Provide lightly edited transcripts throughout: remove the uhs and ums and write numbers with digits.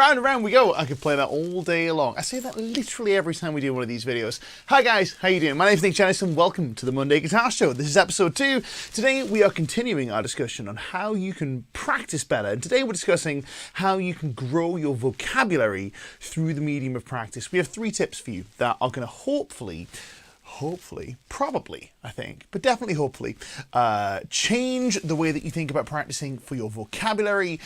round and round we go. I could play that all day long. I say that literally every time we do one of these videos. Hi guys, how you doing? My name's Jennison. Welcome to the Monday Guitar Show. This is episode 2. Today we are continuing our discussion on how you can practice better. And today we're discussing how you can grow your vocabulary through the medium of practice. We have 3 tips for you that are going to hopefully, probably, I think, but definitely hopefully, change the way that you think about practicing for your vocabulary,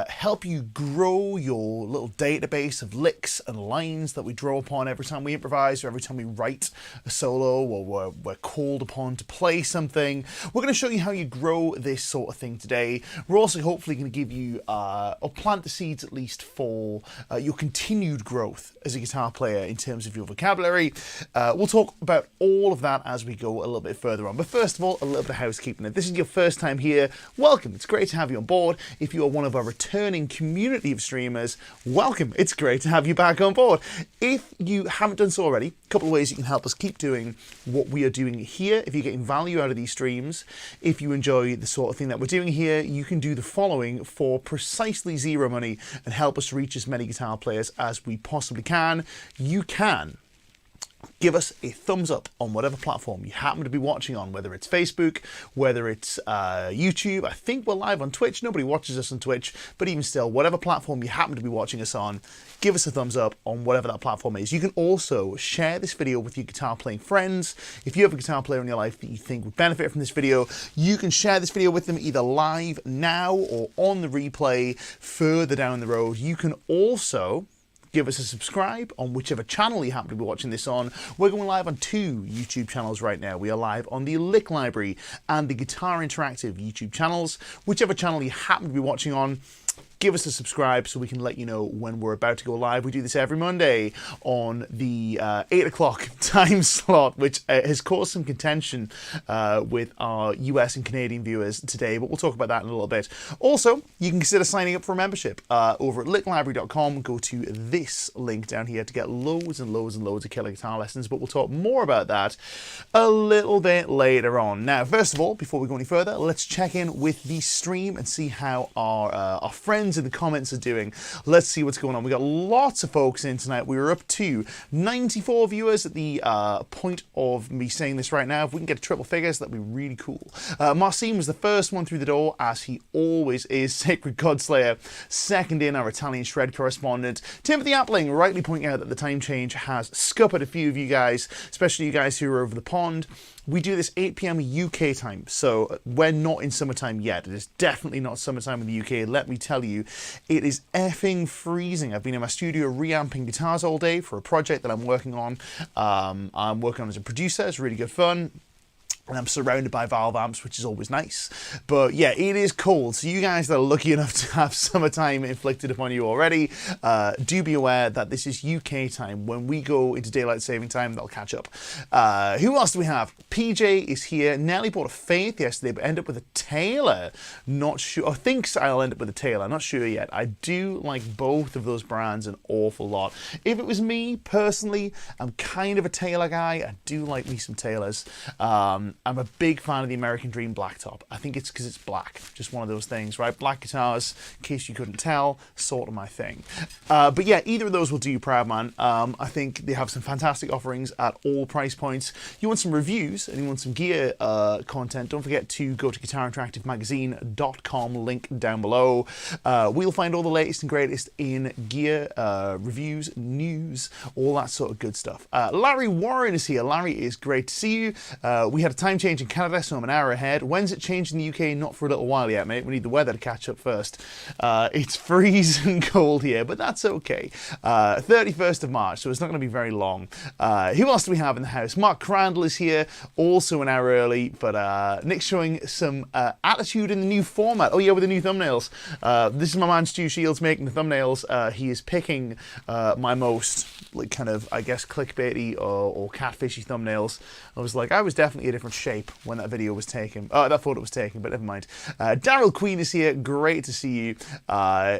help you grow your little database of licks and lines that we draw upon every time we improvise or every time we write a solo or we're called upon to play something. We're going to show you how you grow this sort of thing today. We're also hopefully going to give you, or plant the seeds at least for your continued growth as a guitar player in terms of your vocabulary. We'll talk about all of that as we go a little bit further on. But first of all, a little bit of housekeeping. If this is your first time here, welcome. It's great to have you on board. If you are one of our returning community of streamers, welcome. It's great to have you back on board. If you haven't done so already, a couple of ways you can help us keep doing what we are doing here. If you're getting value out of these streams, if you enjoy the sort of thing that we're doing here, you can do the following for precisely 0 money and help us reach as many guitar players as we possibly can. You can give us a thumbs up on whatever platform you happen to be watching on, whether it's Facebook, whether it's YouTube. I think we're live on Twitch. Nobody watches us on Twitch, but even still, whatever platform you happen to be watching us on, give us a thumbs up on whatever that platform is. You can also share this video with your guitar playing friends. If you have a guitar player in your life that you think would benefit from this video, you can share this video with them either live now or on the replay further down the road. You can also give us a subscribe on whichever channel you happen to be watching this on. We're going live on 2 YouTube channels right now. We are live on the Lick Library and the Guitar Interactive YouTube channels. Whichever channel you happen to be watching on, give us a subscribe so we can let you know when we're about to go live. We do this every Monday on the 8 o'clock time slot, which has caused some contention with our US and Canadian viewers today, but we'll talk about that in a little bit. Also, you can consider signing up for a membership over at licklibrary.com. Go to this link down here to get loads and loads and loads of killer guitar lessons, but we'll talk more about that a little bit later on. Now, first of all, before we go any further, let's check in with the stream and see how our friends in the comments are doing. Let's see what's going on. We got lots of folks in tonight. We were up to 94 viewers at the point of me saying this right now. If we can get to triple figures, that'd be really cool. Marcin was the first one through the door, as he always is. Sacred Godslayer, second in, our Italian shred correspondent. Timothy Appling rightly pointing out that the time change has scuppered a few of you guys, especially you guys who are over the pond. We do this 8 p.m. UK time, so we're not in summertime yet. It is definitely not summertime in the UK. Let me tell you, it is effing freezing. I've been in my studio reamping guitars all day for a project that I'm working on. I'm working on as a producer. It's really good fun. And I'm surrounded by valve amps, which is always nice. But yeah, it is cold. So you guys that are lucky enough to have summertime inflicted upon you already, do be aware that this is UK time. When we go into daylight saving time, they'll catch up. Who else do we have? PJ is here. Nelly bought a Faith yesterday, but ended up with a Taylor. Not sure. I think I'll end up with a Taylor. Not sure yet. I do like both of those brands an awful lot. If it was me, personally, I'm kind of a Taylor guy. I do like me some Taylors. I'm a big fan of the American Dream Blacktop. I think it's because it's black. Just one of those things, right? Black guitars, in case you couldn't tell, sort of my thing. But yeah, either of those will do you proud, man. I think they have some fantastic offerings at all price points. You want some reviews and you want some gear content, don't forget to go to guitarinteractivemagazine.com, link down below. We'll find all the latest and greatest in gear, reviews, news, all that sort of good stuff. Larry Warren is here. Larry, is great to see you. We had a time change in Canada, so I'm an hour ahead. When's it changed in the UK? Not for a little while yet, mate. We need the weather to catch up first. It's freezing cold here, but that's okay. 31st of March, so it's not going to be very long. Who else do we have in the house? Mark Crandall is here, also an hour early, but Nick's showing some attitude in the new format. Oh yeah, with the new thumbnails. This is my man Stu Shields making the thumbnails. He is picking my most, like, kind of, I guess, clickbaity or catfishy thumbnails. I was definitely a different shape when that video was taken. That photo was taken, but never mind. Daryl Queen is here. Great to see you.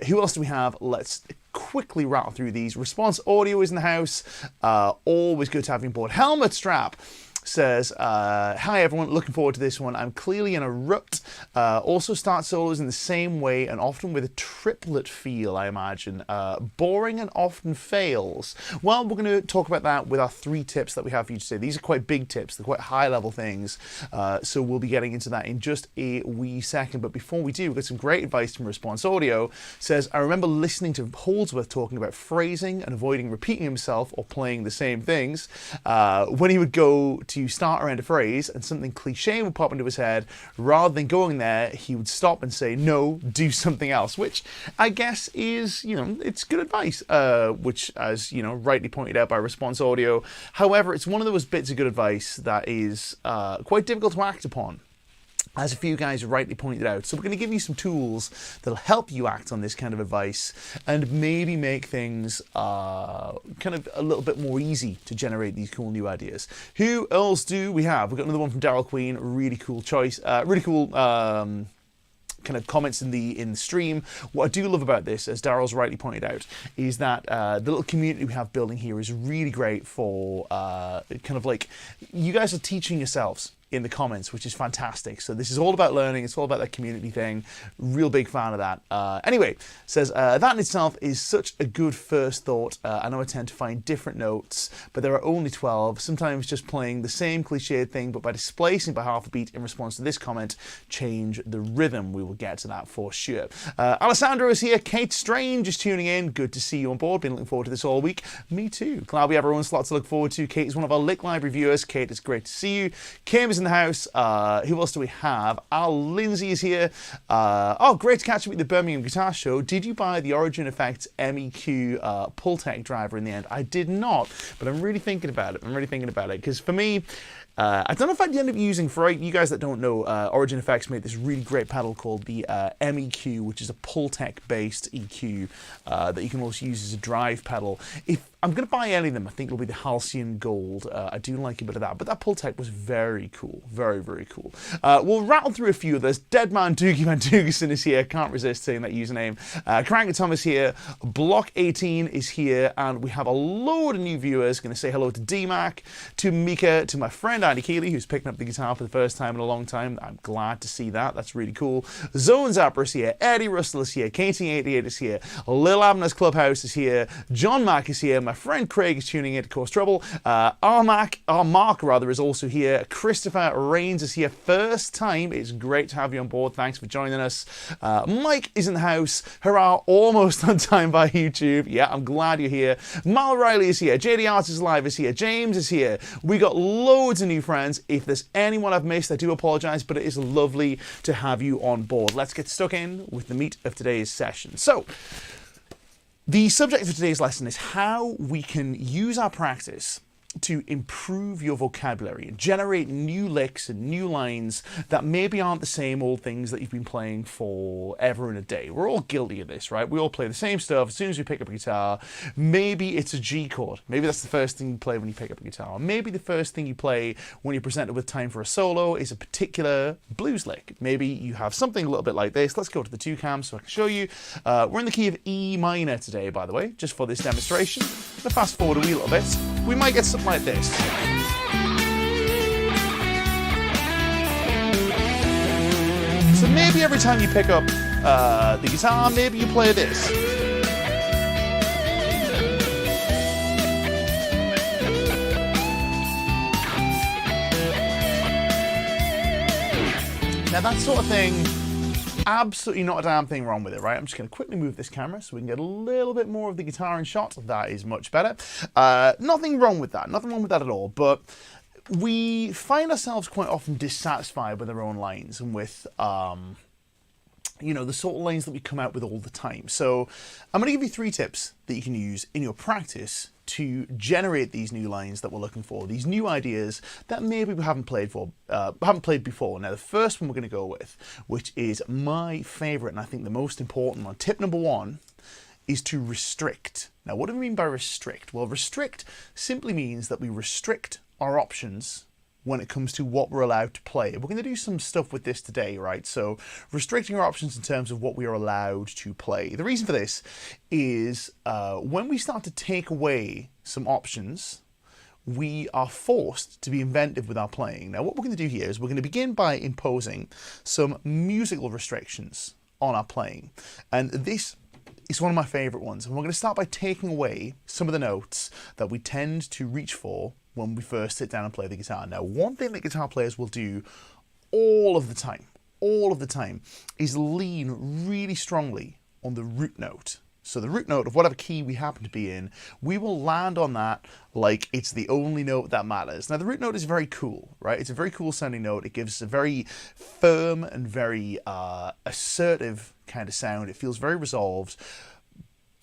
Who else do we have? Let's quickly rattle through these. Response Audio is in the house. Always good to have you on board. Helmet Strap. says, hi everyone, looking forward to this one. I'm clearly in a rut. Also start solos in the same way and often with a triplet feel, I imagine. Boring and often fails. Well, we're going to talk about that with our 3 tips that we have for you today. These are quite big tips. They're quite high level things. So we'll be getting into that in just a wee second. But before we do, we've got some great advice from Response Audio. Says, I remember listening to Holdsworth talking about phrasing and avoiding repeating himself or playing the same things. When he would go to start or end a phrase and something cliche would pop into his head, rather than going there, he would stop and say, no, do something else, which I guess is, it's good advice, which, as, rightly pointed out by Response Audio. However, it's one of those bits of good advice that is quite difficult to act upon, as a few guys rightly pointed out. So we're going to give you some tools that'll help you act on this kind of advice and maybe make things kind of a little bit more easy to generate these cool new ideas. Who else do we have? We've got another one from Daryl Queen. Really cool choice. Really cool kind of comments in the stream. What I do love about this, as Daryl's rightly pointed out, is that the little community we have building here is really great for kind of like, you guys are teaching yourselves in the comments, which is fantastic. So this is all about learning. It's all about that community thing. Real big fan of that. Anyway, says, that in itself is such a good first thought. I know I tend to find different notes, but there are only 12. Sometimes just playing the same cliched thing, but by displacing by half a beat in response to this comment, change the rhythm. We will get to that for sure. Alessandro is here. Kate Strange is tuning in. Good to see you on board. Been looking forward to this all week. Me too. Glad we have our own slot to look forward to. Kate is one of our Lick Library viewers. Kate, it's great to see you. Kim is in the house. Who else do we have? Al Lindsay is here. Oh, great to catch up with the Birmingham Guitar Show. Did you buy the Origin Effects MEQ Pultec driver in the end? I did not, but I'm really thinking about it. Because for me, I don't know if I'd end up using, for you guys that don't know, Origin Effects made this really great pedal called the MEQ, which is a Pultec based EQ that you can also use as a drive pedal. If I'm going to buy any of them, I think it'll be the Halcyon Gold. I do like a bit of that, but that Pultec was very cool. Very, very cool. We'll rattle through a few of those. Deadman Doogie Van Dugerson is here. Can't resist saying that username. Cranker Tom is here. Block 18 is here. And we have a load of new viewers. Going to say hello to D-Mac, to Mika, to my friend Andy Keeley, who's picking up the guitar for the first time in a long time. I'm glad to see that. That's really cool. Zone Zapper is here. Eddie Russell is here. KT88 is here. Lil Abner's Clubhouse is here. John Mack is here. My friend Craig is tuning in to Cause Trouble. Our Mark is also here. Christopher Rains is here. First time. It's great to have you on board. Thanks for joining us. Mike is in the house. Hurrah, almost on time by YouTube. Yeah, I'm glad you're here. Mal Riley is here. JD Arts is live is here. James is here. We got loads of new friends. If there's anyone I've missed, I do apologize, but it is lovely to have you on board. Let's get stuck in with the meat of today's session. So, the subject of today's lesson is how we can use our practice to improve your vocabulary and generate new licks and new lines that maybe aren't the same old things that you've been playing forever and a day. We're all guilty of this, right? We all play the same stuff as soon as we pick up a guitar. Maybe it's a G chord. Maybe that's the first thing you play when you pick up a guitar. Maybe the first thing you play when you're presented with time for a solo is a particular blues lick. Maybe you have something a little bit like this. Let's go to the 2 cam so I can show you. We're in the key of E minor today, by the way, just for this demonstration. I'm gonna fast forward a wee little bit. We might get something like this. So maybe every time you pick up the guitar, maybe you play this. Now that sort of thing, absolutely not a damn thing wrong with it, right? I'm just going to quickly move this camera so we can get a little bit more of the guitar in shot. That is much better. Nothing wrong with that. Nothing wrong with that at all. But we find ourselves quite often dissatisfied with our own lines and with, the sort of lines that we come out with all the time. So I'm going to give you 3 tips that you can use in your practice to generate these new lines that we're looking for, these new ideas that maybe we haven't played before. Now, the first one we're going to go with, which is my favorite and I think the most important one, tip number 1, is to restrict. Now, what do we mean by restrict? Well, restrict simply means that we restrict our options when it comes to what we're allowed to play. We're going to do some stuff with this today, right? So restricting our options in terms of what we are allowed to play. The reason for this is when we start to take away some options, we are forced to be inventive with our playing. Now, what we're going to do here is we're going to begin by imposing some musical restrictions on our playing. And this is one of my favorite ones. And we're going to start by taking away some of the notes that we tend to reach for when we first sit down and play the guitar. Now, one thing that guitar players will do all of the time, is lean really strongly on the root note. So the root note of whatever key we happen to be in, we will land on that like it's the only note that matters. Now the root note is very cool, right? It's a very cool sounding note. It gives a very firm and very assertive kind of sound. It feels very resolved.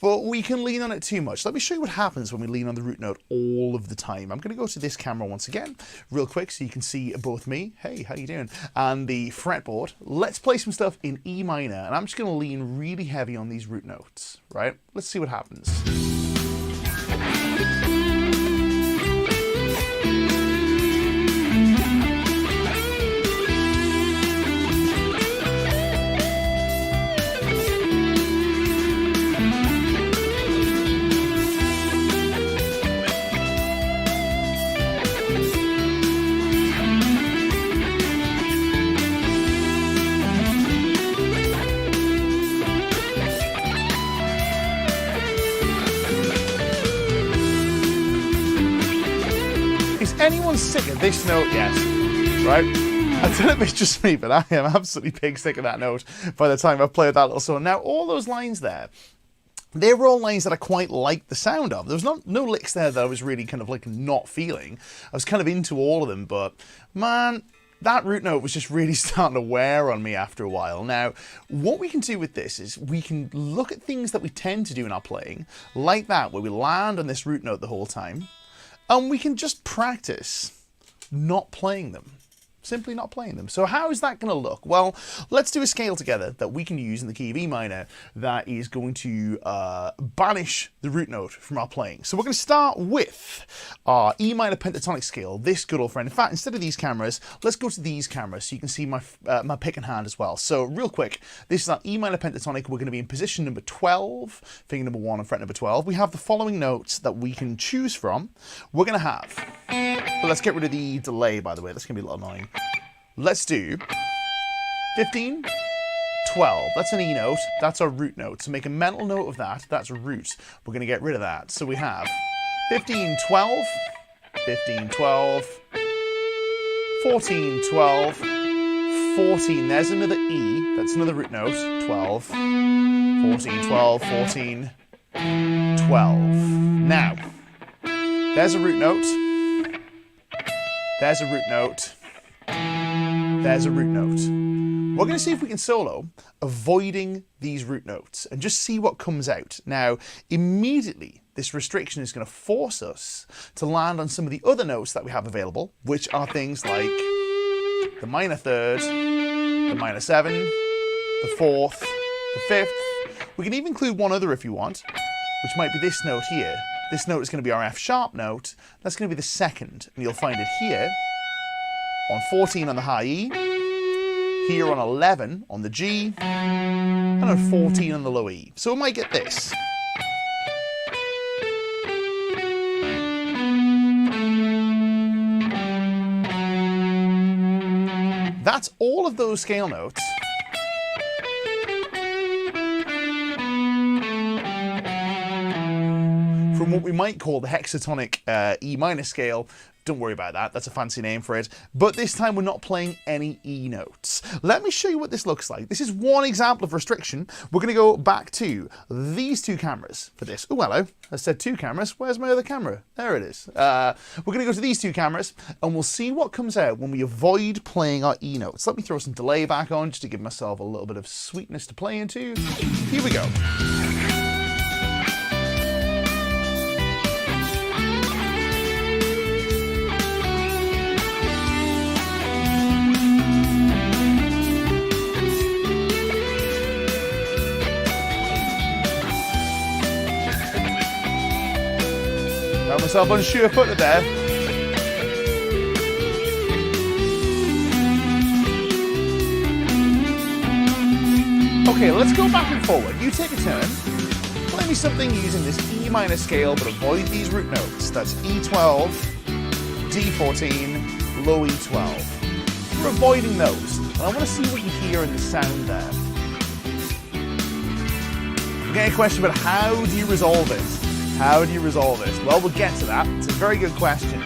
But we can lean on it too much. Let me show you what happens when we lean on the root note all of the time. I'm going to go to this camera once again, real quick, so you can see both me, hey, how you doing, and the fretboard. Let's play some stuff in E minor, and I'm just going to lean really heavy on these root notes, right? Let's see what happens. Anyone sick of this note yet? Right? I don't know if it's just me, but I am absolutely pig sick of that note by the time I've played that little song. Now, all those lines there, they were all lines that I quite liked the sound of. There was no licks there that I was really kind of like not feeling. I was kind of into all of them, but man, that root note was just really starting to wear on me after a while. Now, what we can do with this is we can look at things that we tend to do in our playing, like that, where we land on this root note the whole time, and we can just practice not playing them. Simply not playing them. So how is that going to look? Well, let's do a scale together that we can use in the key of E minor that is going to banish the root note from our playing. So we're going to start with our E minor pentatonic scale, this good old friend. In fact, instead of these cameras, let's go to these cameras so you can see my pick in hand as well. So real quick, this is our E minor pentatonic. We're going to be in position number 12, finger number 1 and fret number 12. We have the following notes that we can choose from. We're going to have, but let's get rid of the delay, by the way. That's going to be a little annoying. Let's do 15, 12. That's an E note. That's our root note. So make a mental note of that. That's a root. We're going to get rid of that. So we have 15, 12, 15, 12, 14, 12, 14. There's another E. That's another root note. 12, 14, 12, 14, 12. Now, there's a root note. There's a root note. There's a root note. We're going to see if we can solo avoiding these root notes and just see what comes out. Now, immediately, this restriction is going to force us to land on some of the other notes that we have available, which are things like the minor third, the minor 7, the 4th, the 5th. We can even include one other if you want, which might be this note here. This note is going to be our F sharp note. That's going to be the 2nd, and you'll find it here on 14 on the high E, here on 11 on the G, and on 14 on the low E. So we might get this. That's all of those scale notes from what we might call the hexatonic E minor scale. Don't worry about that, that's a fancy name for it. But this time we're not playing any E notes. Let me show you what this looks like. This is one example of restriction. We're going to go back to these two cameras for this. Oh, hello. I said two cameras. Where's my other camera? There it is. We're going to go to these two cameras and we'll see what comes out when we avoid playing our E notes. Let me throw some delay back on just to give myself a little bit of sweetness to play into. Here we go. Got myself on sure footed there. Okay, let's go back and forward. You take a turn. Play me something using this E minor scale, but avoid these root notes. That's E12, C14, low E12. We're avoiding those. And I want to see what you hear in the sound there. We're getting a question about how do you resolve it? How do you resolve it? Well, we'll get to that. It's a very good question.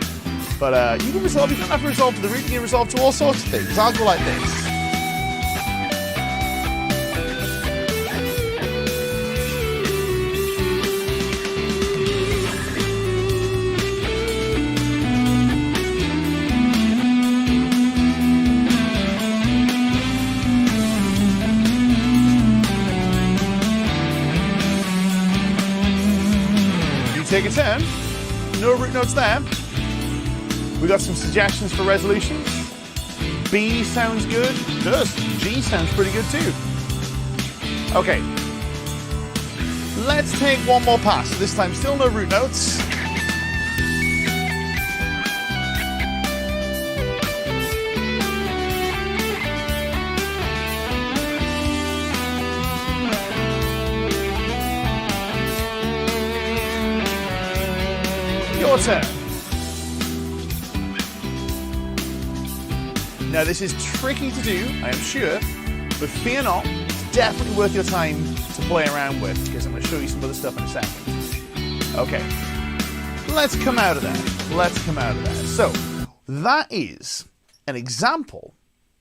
But you don't have to resolve to the root, you can resolve to all sorts of things. I'll go like this. Take a turn. No root notes there. We got some suggestions for resolutions. B sounds good. It does. G sounds pretty good too. Okay. Let's take one more pass. This time still no root notes. Your turn. Now this is tricky to do, I am sure, but fear not, it's definitely worth your time to play around with, because I'm going to show you some other stuff in a second. Okay, let's come out of that. Let's come out of that. So, that is an example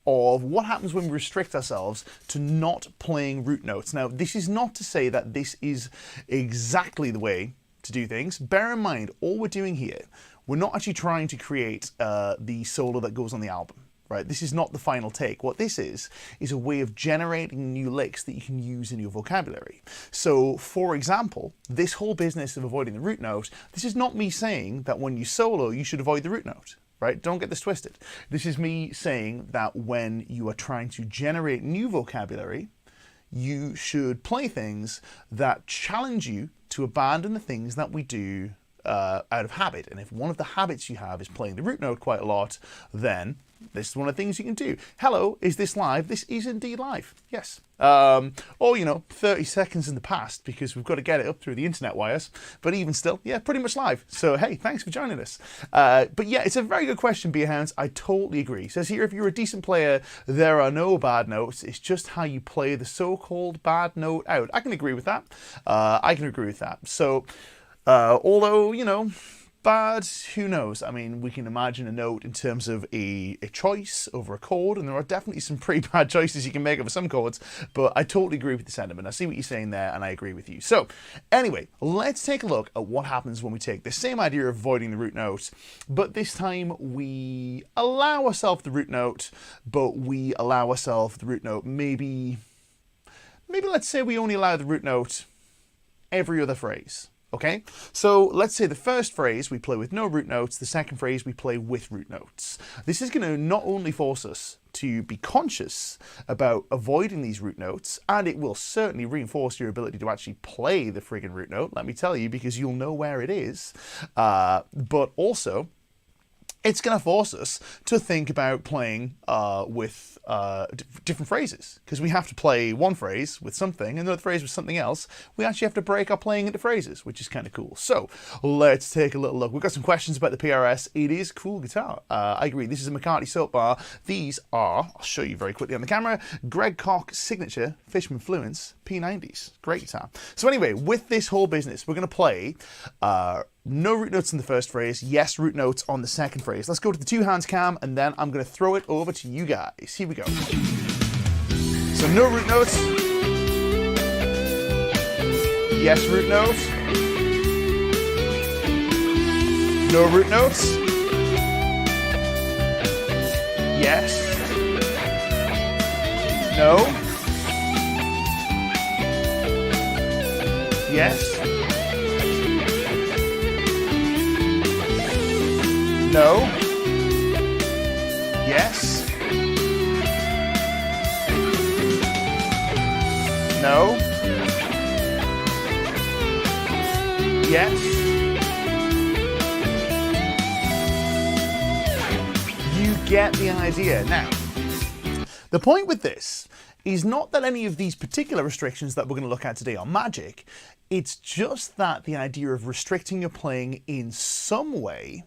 of what happens when we restrict ourselves to not playing root notes. Now, this is not to say that this is exactly the way to do things. Bear in mind, all we're doing here, we're not actually trying to create the solo that goes on the album, right? This is not the final take. What this is a way of generating new licks that you can use in your vocabulary. So, for example, this whole business of avoiding the root note, this is not me saying that when you solo, you should avoid the root note, right? Don't get this twisted. This is me saying that when you are trying to generate new vocabulary, you should play things that challenge you to abandon the things that we do out of habit. And if one of the habits you have is playing the root note quite a lot, then this is one of the things you can do. Hello, is this live? This is indeed live. Yes. Or, 30 seconds in the past, because we've got to get it up through the internet wires. But even still, yeah, pretty much live. So, hey, thanks for joining us. But yeah, it's a very good question, Beerhounds. I totally agree. It says here, if you're a decent player, there are no bad notes. It's just how you play the so-called bad note out. I can agree with that. So, although, bad, who knows? I mean, we can imagine a note in terms of a choice over a chord, and there are definitely some pretty bad choices you can make over some chords, but I totally agree with the sentiment. I see what you're saying there, and I agree with you. So, anyway, let's take a look at what happens when we take the same idea of avoiding the root note, but this time we allow ourselves the root note, but we allow ourselves the root note maybe let's say we only allow the root note every other phrase. Okay, so let's say the first phrase we play with no root notes, the second phrase we play with root notes. This is going to not only force us to be conscious about avoiding these root notes, and it will certainly reinforce your ability to actually play the friggin' root note, let me tell you, because you'll know where it is, but also it's going to force us to think about playing with different phrases, because we have to play one phrase with something, another phrase with something else. We actually have to break our playing into phrases, which is kind of cool. So let's take a little look. We've got some questions about the PRS. It is cool guitar. I agree. This is a McCartney soap bar. These are, I'll show you very quickly on the camera, Greg Koch Signature Fishman Fluence P90s. Great guitar. So anyway, with this whole business, we're going to play no root notes in the first phrase, yes root notes on the second phrase. Let's go to the two hands cam, and then I'm going to throw it over to you guys. Here we go. So no root notes. Yes root notes. No root notes. Yes. No. Yes. No. Yes. No. Yes. You get the idea. Now, the point with this is not that any of these particular restrictions that we're going to look at today are magic. It's just that the idea of restricting your playing in some way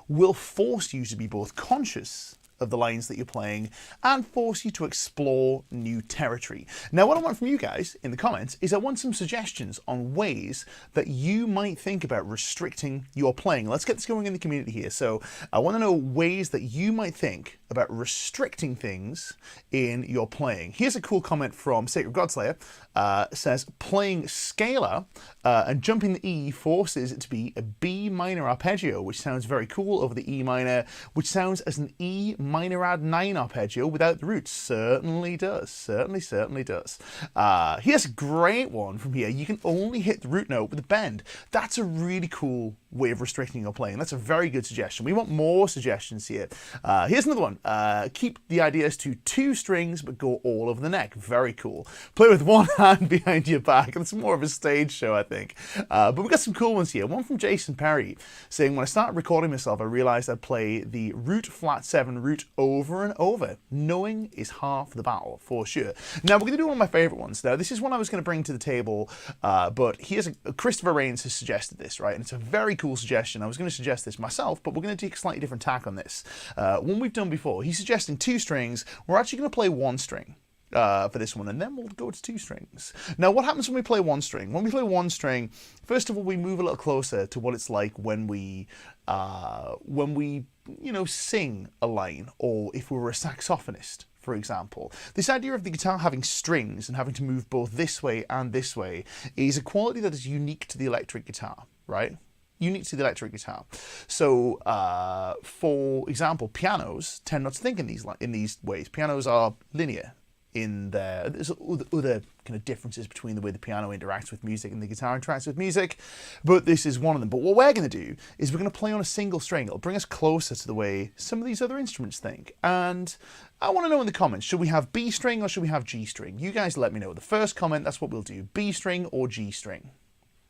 will force you to be both conscious of the lines that you're playing and force you to explore new territory. Now, what I want from you guys in the comments is I want some suggestions on ways that you might think about restricting your playing. Let's get this going in the community here. So I want to know ways that you might think about restricting things in your playing. Here's a cool comment from Sacred Godslayer. Says playing scalar and jumping the E forces it to be a B minor arpeggio, which sounds very cool, over the E minor, which sounds as an E minor add 9 arpeggio without the roots. Certainly does. Certainly does. Here's a great one from here. You can only hit the root note with a bend. That's a really cool way of restricting your playing. That's a very good suggestion. We want more suggestions here. Here's another one. Keep the ideas to 2 strings but go all over the neck. Very cool. Play with one hand behind your back. It's more of a stage show, I think. But we've got some cool ones here. One from Jason Perry saying, when I started recording myself, I realized I'd play the root flat 7 root over and over. Knowing is half the battle, for sure. Now, we're going to do one of my favorite ones. Now, this is one I was going to bring to the table, but here's Christopher Rains has suggested this, right? And it's a very cool suggestion. I was going to suggest this myself, but we're going to take a slightly different tack on this. One we've done before. He's suggesting 2 strings. We're actually going to play 1 string. For this one, and then we'll go to 2 strings. Now, what happens when we play 1 string? When we play 1 string, first of all, we move a little closer to what it's like when we sing a line, or if we were a saxophonist, for example. This idea of the guitar having strings and having to move both this way and this way is a quality that is unique to the electric guitar, right? Unique to the electric guitar. So, for example, pianos tend not to think in these ways. Pianos are linear. There's other kind of differences between the way the piano interacts with music and the guitar interacts with music, but this is one of them. But what we're going to do is we're going to play on a single string. It'll bring us closer to the way some of these other instruments think. And I want to know in the comments, should we have B string or should we have G string? You guys let me know. The first comment, that's what we'll do. B string or G string?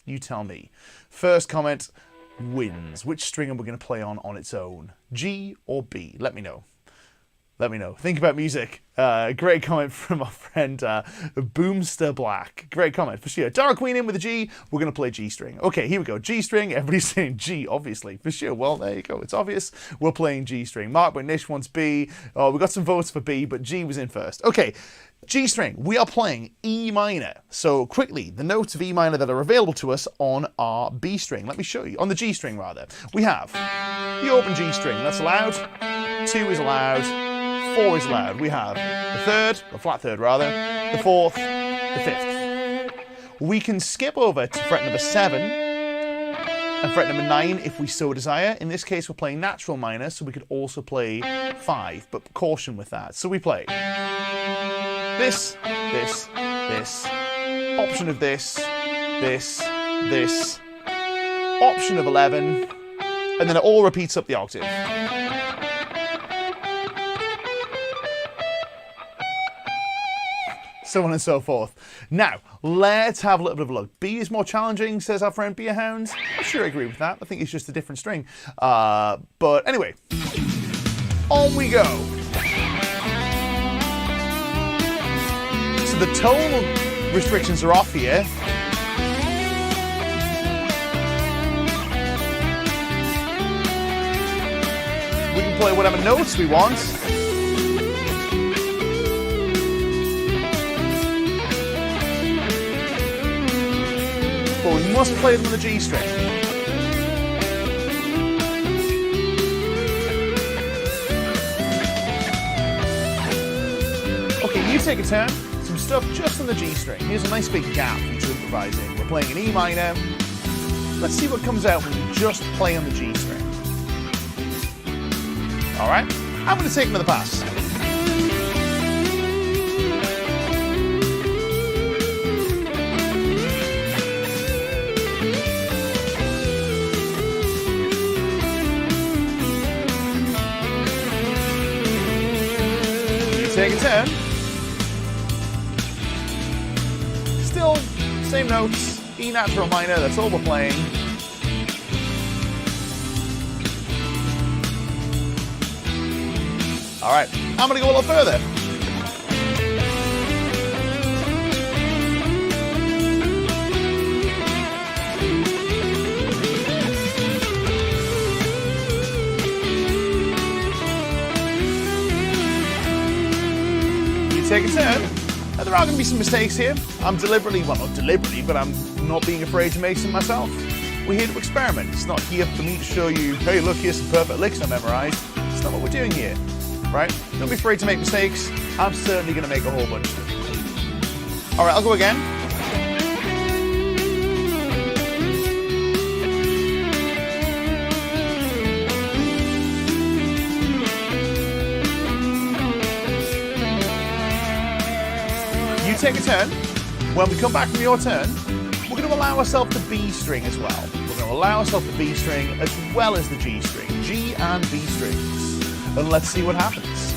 You tell me. First comment wins. Which string are we going to play on its own? G or B? Let me know. Let me know. Think about music. Great comment from our friend Boomster Black. Great comment for sure. Dark Queen in with a G. We're going to play G string. Okay, here we go. G string. Everybody's saying G, obviously, for sure. Well, there you go. It's obvious. We're playing G string. Mark Nish wants B. Oh, we got some votes for B, but G was in first. Okay, G string. We are playing E minor. So quickly, the notes of E minor that are available to us on our B string. Let me show you. On the G string, rather. We have the open G string. That's allowed. 2 is allowed. 4 is allowed. We have the 3rd, the flat 3rd rather, the 4th, the 5th. We can skip over to fret number 7 and fret number 9 if we so desire. In this case, we're playing natural minor, so we could also play 5, but caution with that. So we play this, this, this, option of this, option of 11, and then it all repeats up the octave. So on and so forth. Now, let's have a little bit of a look. B is more challenging, says our friend Beerhound. I'm sure I agree with that. I think it's just a different string. But anyway, on we go. So the tonal restrictions are off here. We can play whatever notes we want. But we must play them on the G string. Okay, you take a turn. Some stuff just on the G string. Here's a nice big gap for you to improvise in. We're playing an E minor. Let's see what comes out when we just play on the G string. Alright, I'm going to take another pass. Take a turn. Still, same notes. E natural minor, that's all we're playing. Alright, I'm going to go a little further. take a turn. Now, there are going to be some mistakes here. I'm deliberately, well, not deliberately, but I'm not being afraid to make some myself. We're here to experiment. It's not here for me to show you, hey, look, here's some perfect licks I memorized. It's not what we're doing here, right? Don't be afraid to make mistakes. I'm certainly going to make a whole bunch. All right, I'll go again. You take a turn. When we come back from your turn, we're going to allow ourselves the B string as well. We're going to allow ourselves the B string as well as the G string. G and B strings. And let's see what happens.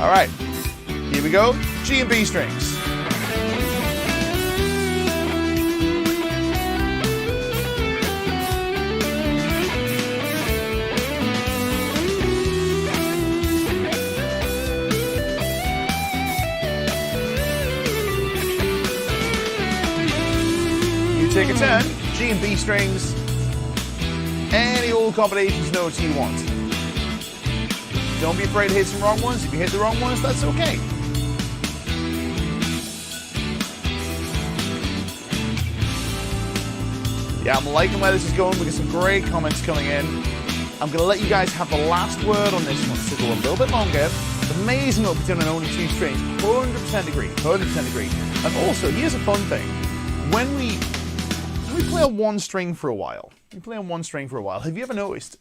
All right, here we go. G and B strings. Take a turn, G and B strings, any old combinations notes you want. Don't be afraid to hit some wrong ones. If you hit the wrong ones, that's okay. Yeah, I'm liking where this is going. We got some great comments coming in. I'm going to let you guys have the last word on this one, so go a little bit longer. It's amazing what we've done in only 2 strings. 100% agree, 100% agree. And also, here's a fun thing. When we play on one string for a while. Have you ever noticed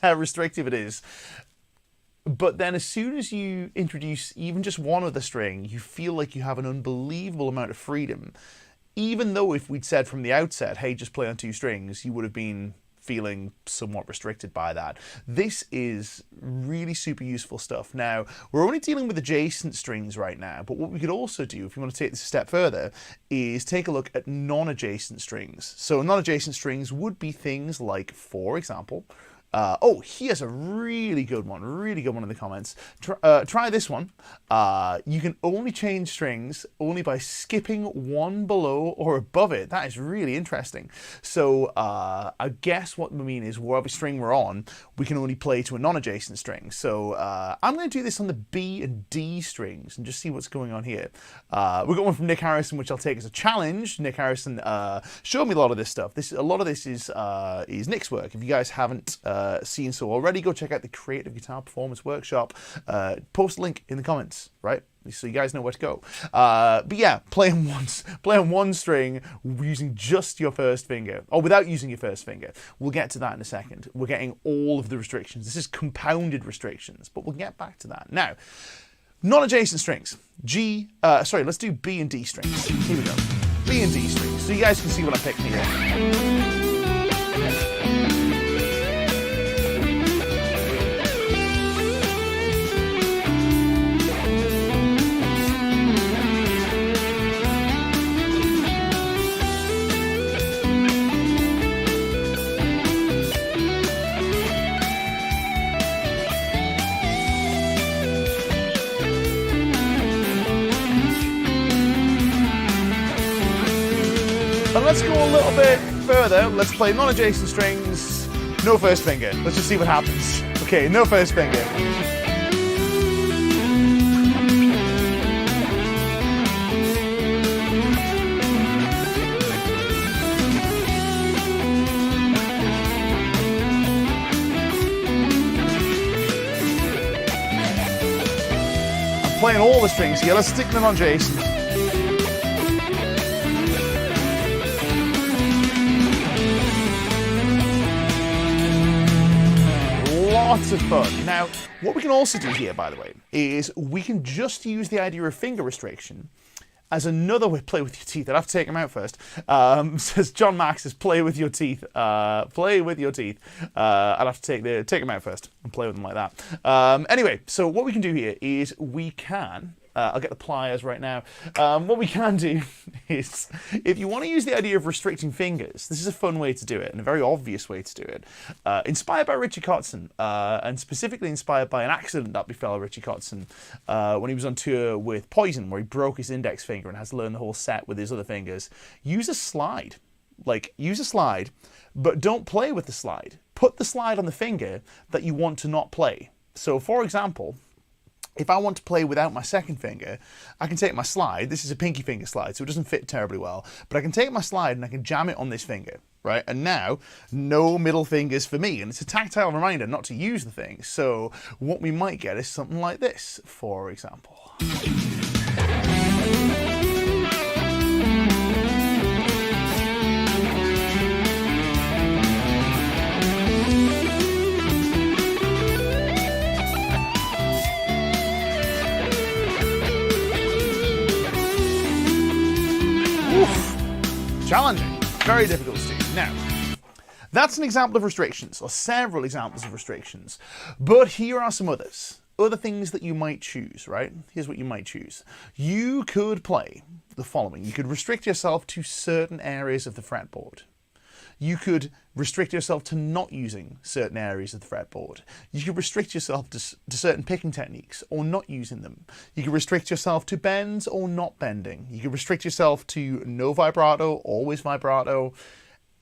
how restrictive it is? But then as soon as you introduce even just one other string, you feel like you have an unbelievable amount of freedom. Even though if we'd said from the outset, hey, just play on 2 strings, you would have been feeling somewhat restricted by that. This is really super useful stuff. Now, we're only dealing with adjacent strings right now, but what we could also do, if you want to take this a step further, is take a look at non-adjacent strings. So non-adjacent strings would be things like, for example, oh, here's a really good one in the comments. Try this one. You can only change strings only by skipping one below or above it. That is really interesting. So I guess what we mean is whatever string we're on, we can only play to a non-adjacent string. So I'm going to do this on the B and D strings and just see what's going on here. We got one from Nick Harrison, which I'll take as a challenge. Nick Harrison showed me a lot of this stuff. A lot of this is Nick's work. If you guys haven't seen so already, go check out the Creative Guitar Performance Workshop. Post a link in the comments, right? So you guys know where to go. But yeah, play on one string using just your first finger, or without using your first finger. We'll get to that in a second. We're getting all of the restrictions. This is compounded restrictions, but we'll get back to that. Now, non-adjacent strings. Let's do B and D strings. Here we go. B and D strings. So you guys can see what I'm picking here. And let's go a little bit further. Let's play non-adjacent strings, no first finger. Let's just see what happens. Okay, no first finger. I'm playing all the strings here. Let's stick them on adjacent. Lots of fun. Now, what we can also do here, by the way, is we can just use the idea of finger restriction as another way. Play with your teeth. I'd have to take them out first. Says John Max says, play with your teeth. Play with your teeth. I'd have to take them out first and play with them like that. Anyway, so what we can do here is we can I'll get the pliers right now. What we can do is, if you want to use the idea of restricting fingers, this is a fun way to do it, and a very obvious way to do it. Inspired by Richie Kotzen, and specifically inspired by an accident that befell Richie Kotzen when he was on tour with Poison, where he broke his index finger and has to learn the whole set with his other fingers. Use a slide. Use a slide, but don't play with the slide. Put the slide on the finger that you want to not play. So, for example, If I want to play without my second finger, I can take my slide. This is a pinky finger slide, so it doesn't fit terribly well. But I can take my slide and I can jam it on this finger, right? And now, no middle fingers for me. And it's a tactile reminder not to use the thing. So what we might get is something like this, for example. Challenging, very difficult to do. Now, that's an example of restrictions, or several examples of restrictions. But here are some others. Other things that you might choose, right? Here's what you might choose. You could play the following. You could restrict yourself to certain areas of the fretboard. You could restrict yourself to not using certain areas of the fretboard. You could restrict yourself to certain picking techniques or not using them. You could restrict yourself to bends or not bending. You could restrict yourself to no vibrato, always vibrato.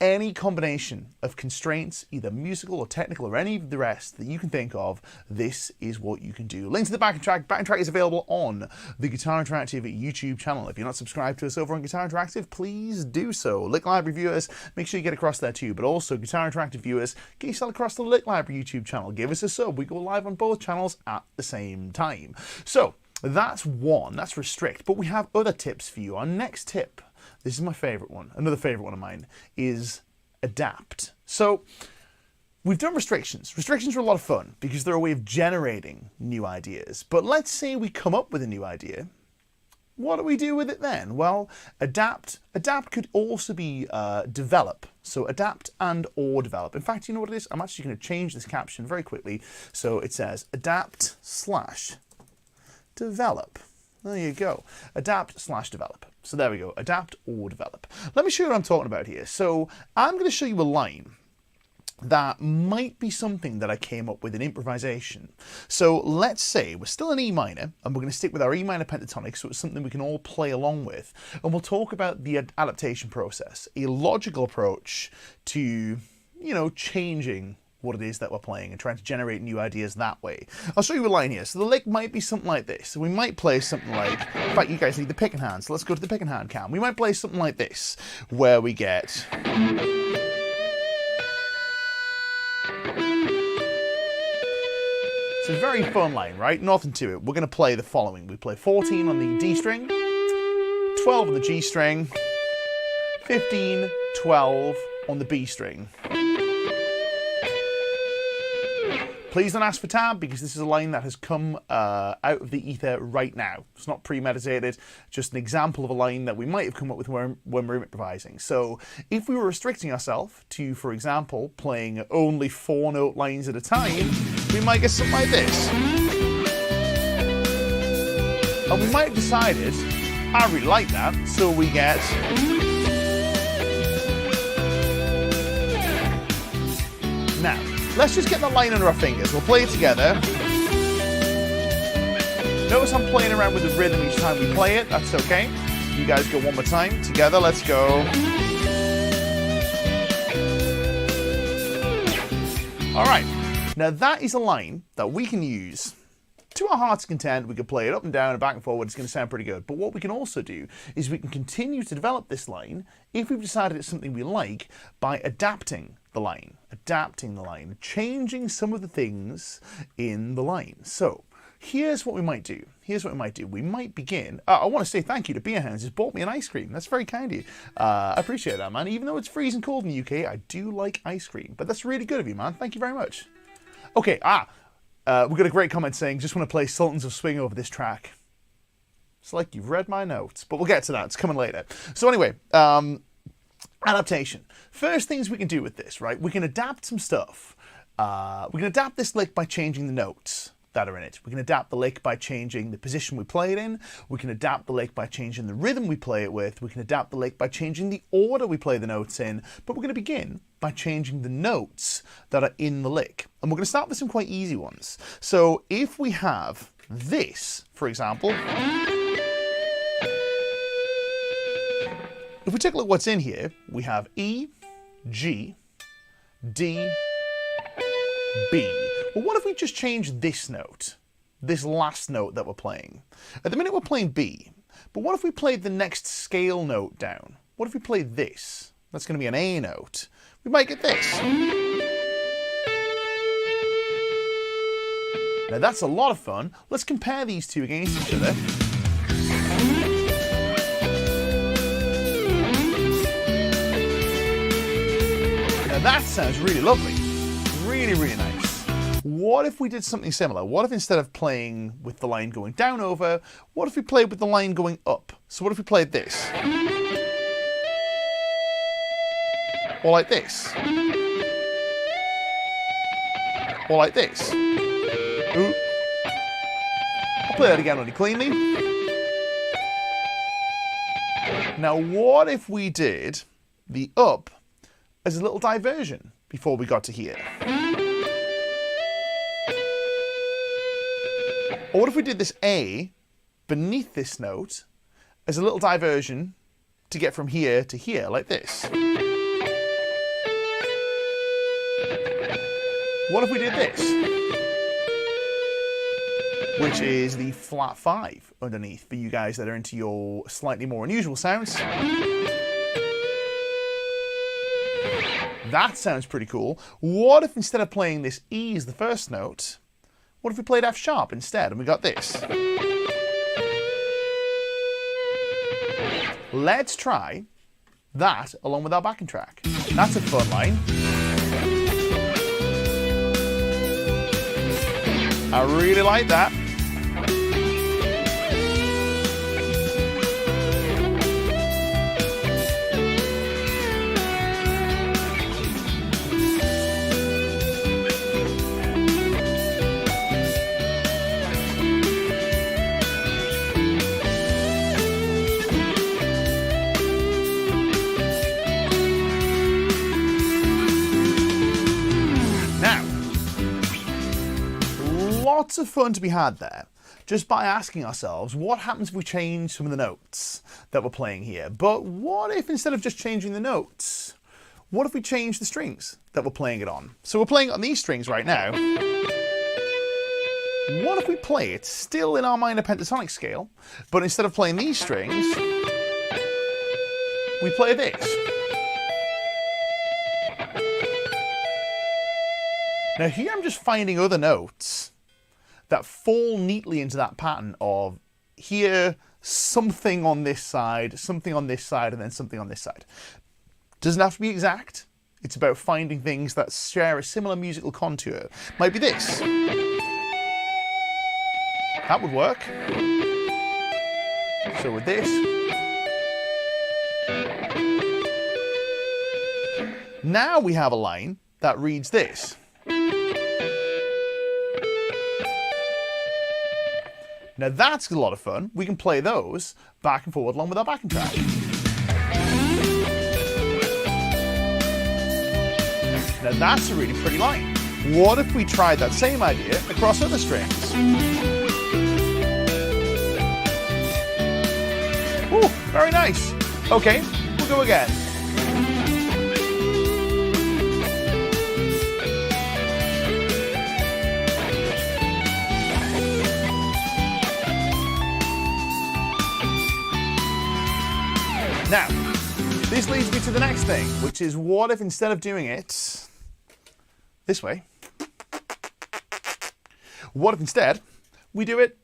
Any combination of constraints, either musical or technical or any of the rest that you can think of, this is what you can do. Link to the backing track. Backing track is available on the Guitar Interactive YouTube channel. If you're not subscribed to us over on Guitar Interactive, please do so. Lick Library viewers, make sure you get across there too. But also, Guitar Interactive viewers, get yourself across the Lick Library YouTube channel. Give us a sub. We go live on both channels at the same time. So, that's one. That's restrict. But we have other tips for you. Our next tip, this is my favourite one, another favourite one of mine, is adapt. So we've done restrictions. Restrictions are a lot of fun because they're a way of generating new ideas. But let's say we come up with a new idea. What do we do with it then? Well, adapt could also be develop. So adapt and or develop. In fact, you know what it is? I'm actually going to change this caption very quickly. So it says adapt/develop. There you go. Adapt/develop. So there we go. Adapt or develop. Let me show you what I'm talking about here. So I'm going to show you a line that might be something that I came up with in improvisation. So let's say we're still in E minor, and we're going to stick with our E minor pentatonic, so it's something we can all play along with. And we'll talk about the adaptation process, a logical approach to, you know, changing what it is that we're playing and trying to generate new ideas that way. I'll show you a line here. So the lick might be something like this. So we might play something like, in fact, you guys need the picking hand, so let's go to the picking hand cam. We might play something like this, where we get... It's a very fun line, right? Nothing to it. We're going to play the following. We play 14 on the D string, 12 on the G string, 15, 12 on the B string. Please don't ask for tab, because this is a line that has come out of the ether right now. It's not premeditated, just an example of a line that we might have come up with when we're improvising. So if we were restricting ourselves to, for example, playing only 4-note lines at a time, we might get something like this. And we might have decided, I really like that, so we get... Now, let's just get the line under our fingers. We'll play it together. Notice I'm playing around with the rhythm each time we play it. That's okay. You guys go one more time. Together, let's go. All right. Now that is a line that we can use to our heart's content. We can play it up and down and back and forward. It's going to sound pretty good. But what we can also do is we can continue to develop this line if we've decided it's something we like by adapting the line, changing some of the things in the line. So here's what we might do. We might begin. I want to say thank you to Beer Hounds, who's bought me an ice cream. That's very kind of you. I appreciate that, man. Even though it's freezing cold in the UK, I do like ice cream. But that's really good of you, man. Thank you very much. Okay, we got a great comment saying, just want to play Sultans of Swing over this track. It's like you've read my notes, but we'll get to that. It's coming later. So anyway, adaptation. First things we can do with this, right? We can adapt some stuff. We can adapt this lick by changing the notes that are in it. We can adapt the lick by changing the position we play it in. We can adapt the lick by changing the rhythm we play it with. We can adapt the lick by changing the order we play the notes in. But we're going to begin by changing the notes that are in the lick. And we're going to start with some quite easy ones. So if we have this, for example, if we take a look at what's in here, we have E, G, D, B. Well, what if we just change this note? this last note that we're playing. At the minute we're playing B, but what if we played the next scale note down? What if we played this? That's going to be an A note. We might get this. Now that's a lot of fun. Let's compare these two against each other. Now that sounds really lovely. Really, really nice. What if we did something similar? What if instead of playing with the line going down over, what if we played with the line going up? So what if we played this? Or like this? Or like this? Ooh. I'll play that again really cleanly. Now what if we did the up as a little diversion before we got to here? Or what if we did this A beneath this note as a little diversion to get from here to here, like this? What if we did this? Which is the flat 5 underneath for you guys that are into your slightly more unusual sounds. That sounds pretty cool. What if instead of playing this E as the first note, what if we played F sharp instead and we got this? Let's try that along with our backing track. That's a fun line. I really like that. Lots of fun to be had there, just by asking ourselves, what happens if we change some of the notes that we're playing here? But what if instead of just changing the notes, what if we change the strings that we're playing it on? So we're playing it on these strings right now. What if we play it still in our minor pentatonic scale, but instead of playing these strings, we play this? Now here I'm just finding other notes that fall neatly into that pattern of here, something on this side, something on this side, and then something on this side. Doesn't have to be exact. It's about finding things that share a similar musical contour. Might be this. That would work. So with this. Now we have a line that reads this. Now that's a lot of fun. We can play those back and forward along with our backing track. Now that's a really pretty line. What if we tried that same idea across other strings? Ooh, very nice. Okay, we'll go again. Now, this leads me to the next thing, which is what if instead of doing it this way, what if instead we do it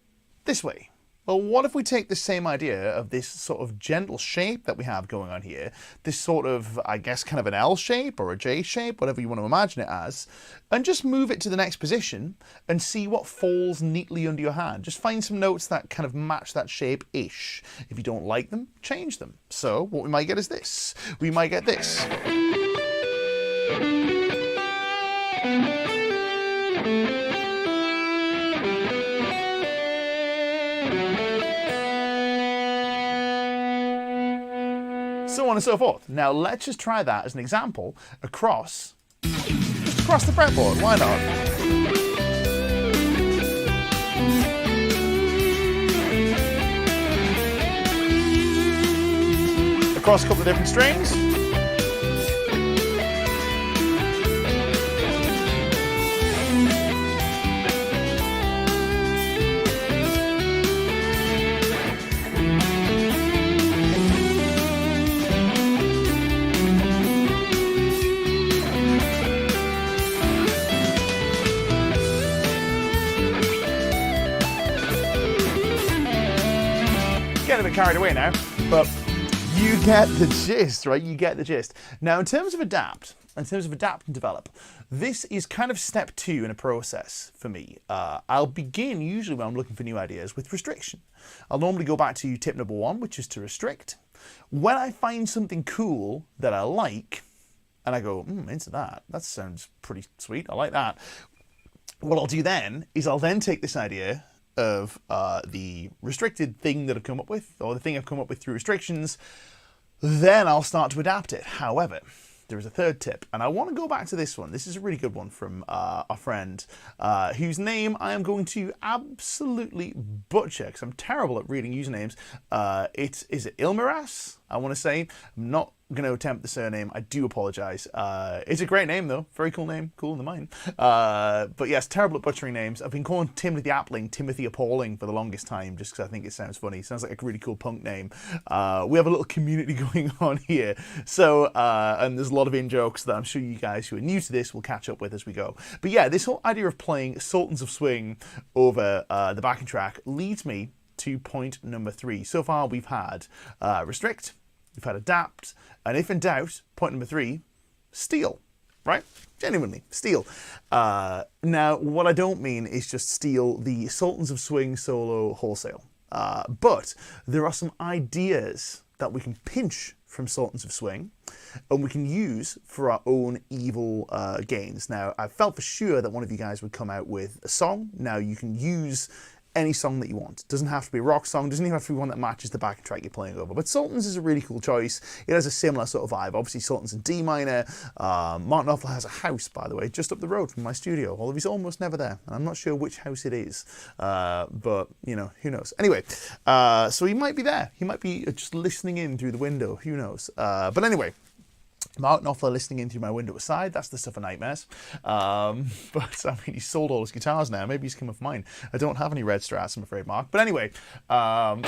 this way? Well, what if we take the same idea of this sort of gentle shape that we have going on here, this sort of, I guess, kind of an L shape or a J shape, whatever you want to imagine it as, and just move it to the next position and see what falls neatly under your hand. Just find some notes that kind of match that shape-ish. If you don't like them, change them. So what we might get is this. We might get this. So on and so forth. Now let's just try that as an example across the fretboard. Why not? Across a couple of different strings. Getting a bit carried away now, but you get the gist, right? You get the gist. Now, in terms of adapt and develop, this is kind of step 2 in a process for me. I'll begin, usually when I'm looking for new ideas, with restriction. I'll normally go back to tip number 1, which is to restrict. When I find something cool that I like, and I go, into that sounds pretty sweet, I like that. What I'll do then is I'll then take this idea of the restricted thing that I've come up with, or the thing I've come up with through restrictions, then I'll start to adapt it. However, there is a third tip, and I want to go back to this one. This is a really good one from a friend whose name I am going to absolutely butcher because I'm terrible at reading usernames. Is it Ilmiras? I want to say. I'm not going to attempt the surname. I do apologize. It's a great name though. Very cool name. Cooler than mine. But yes, terrible at butchering names. I've been calling Timothy Appling Timothy Appalling for the longest time just because I think it sounds funny. It sounds like a really cool punk name. We have a little community going on here. So, and there's a lot of in-jokes that I'm sure you guys who are new to this will catch up with as we go. But yeah, this whole idea of playing Sultans of Swing over the backing track leads me to point number 3. So far we've had restrict, we've had adapt, and if in doubt, point number 3, steal, right? Genuinely, steal. Now, what I don't mean is just steal the Sultans of Swing solo wholesale, but there are some ideas that we can pinch from Sultans of Swing and we can use for our own evil gains. Now, I felt for sure that one of you guys would come out with a song. Now, you can use any song that you want. It doesn't have to be a rock song, doesn't even have to be one that matches the backing track you're playing over. But Sultans is a really cool choice. It has a similar sort of vibe. Obviously, Sultans in D minor. Martin Knopfler has a house, by the way, just up the road from my studio, although he's almost never there. And I'm not sure which house it is, but, you know, who knows. Anyway, so he might be there. He might be just listening in through the window. Who knows? But anyway, Mark Knopfler listening in through my window aside, that's the stuff of nightmares. But I mean, he's sold all his guitars now. Maybe he's come with mine. I don't have any red Strats, I'm afraid, Mark. But anyway, what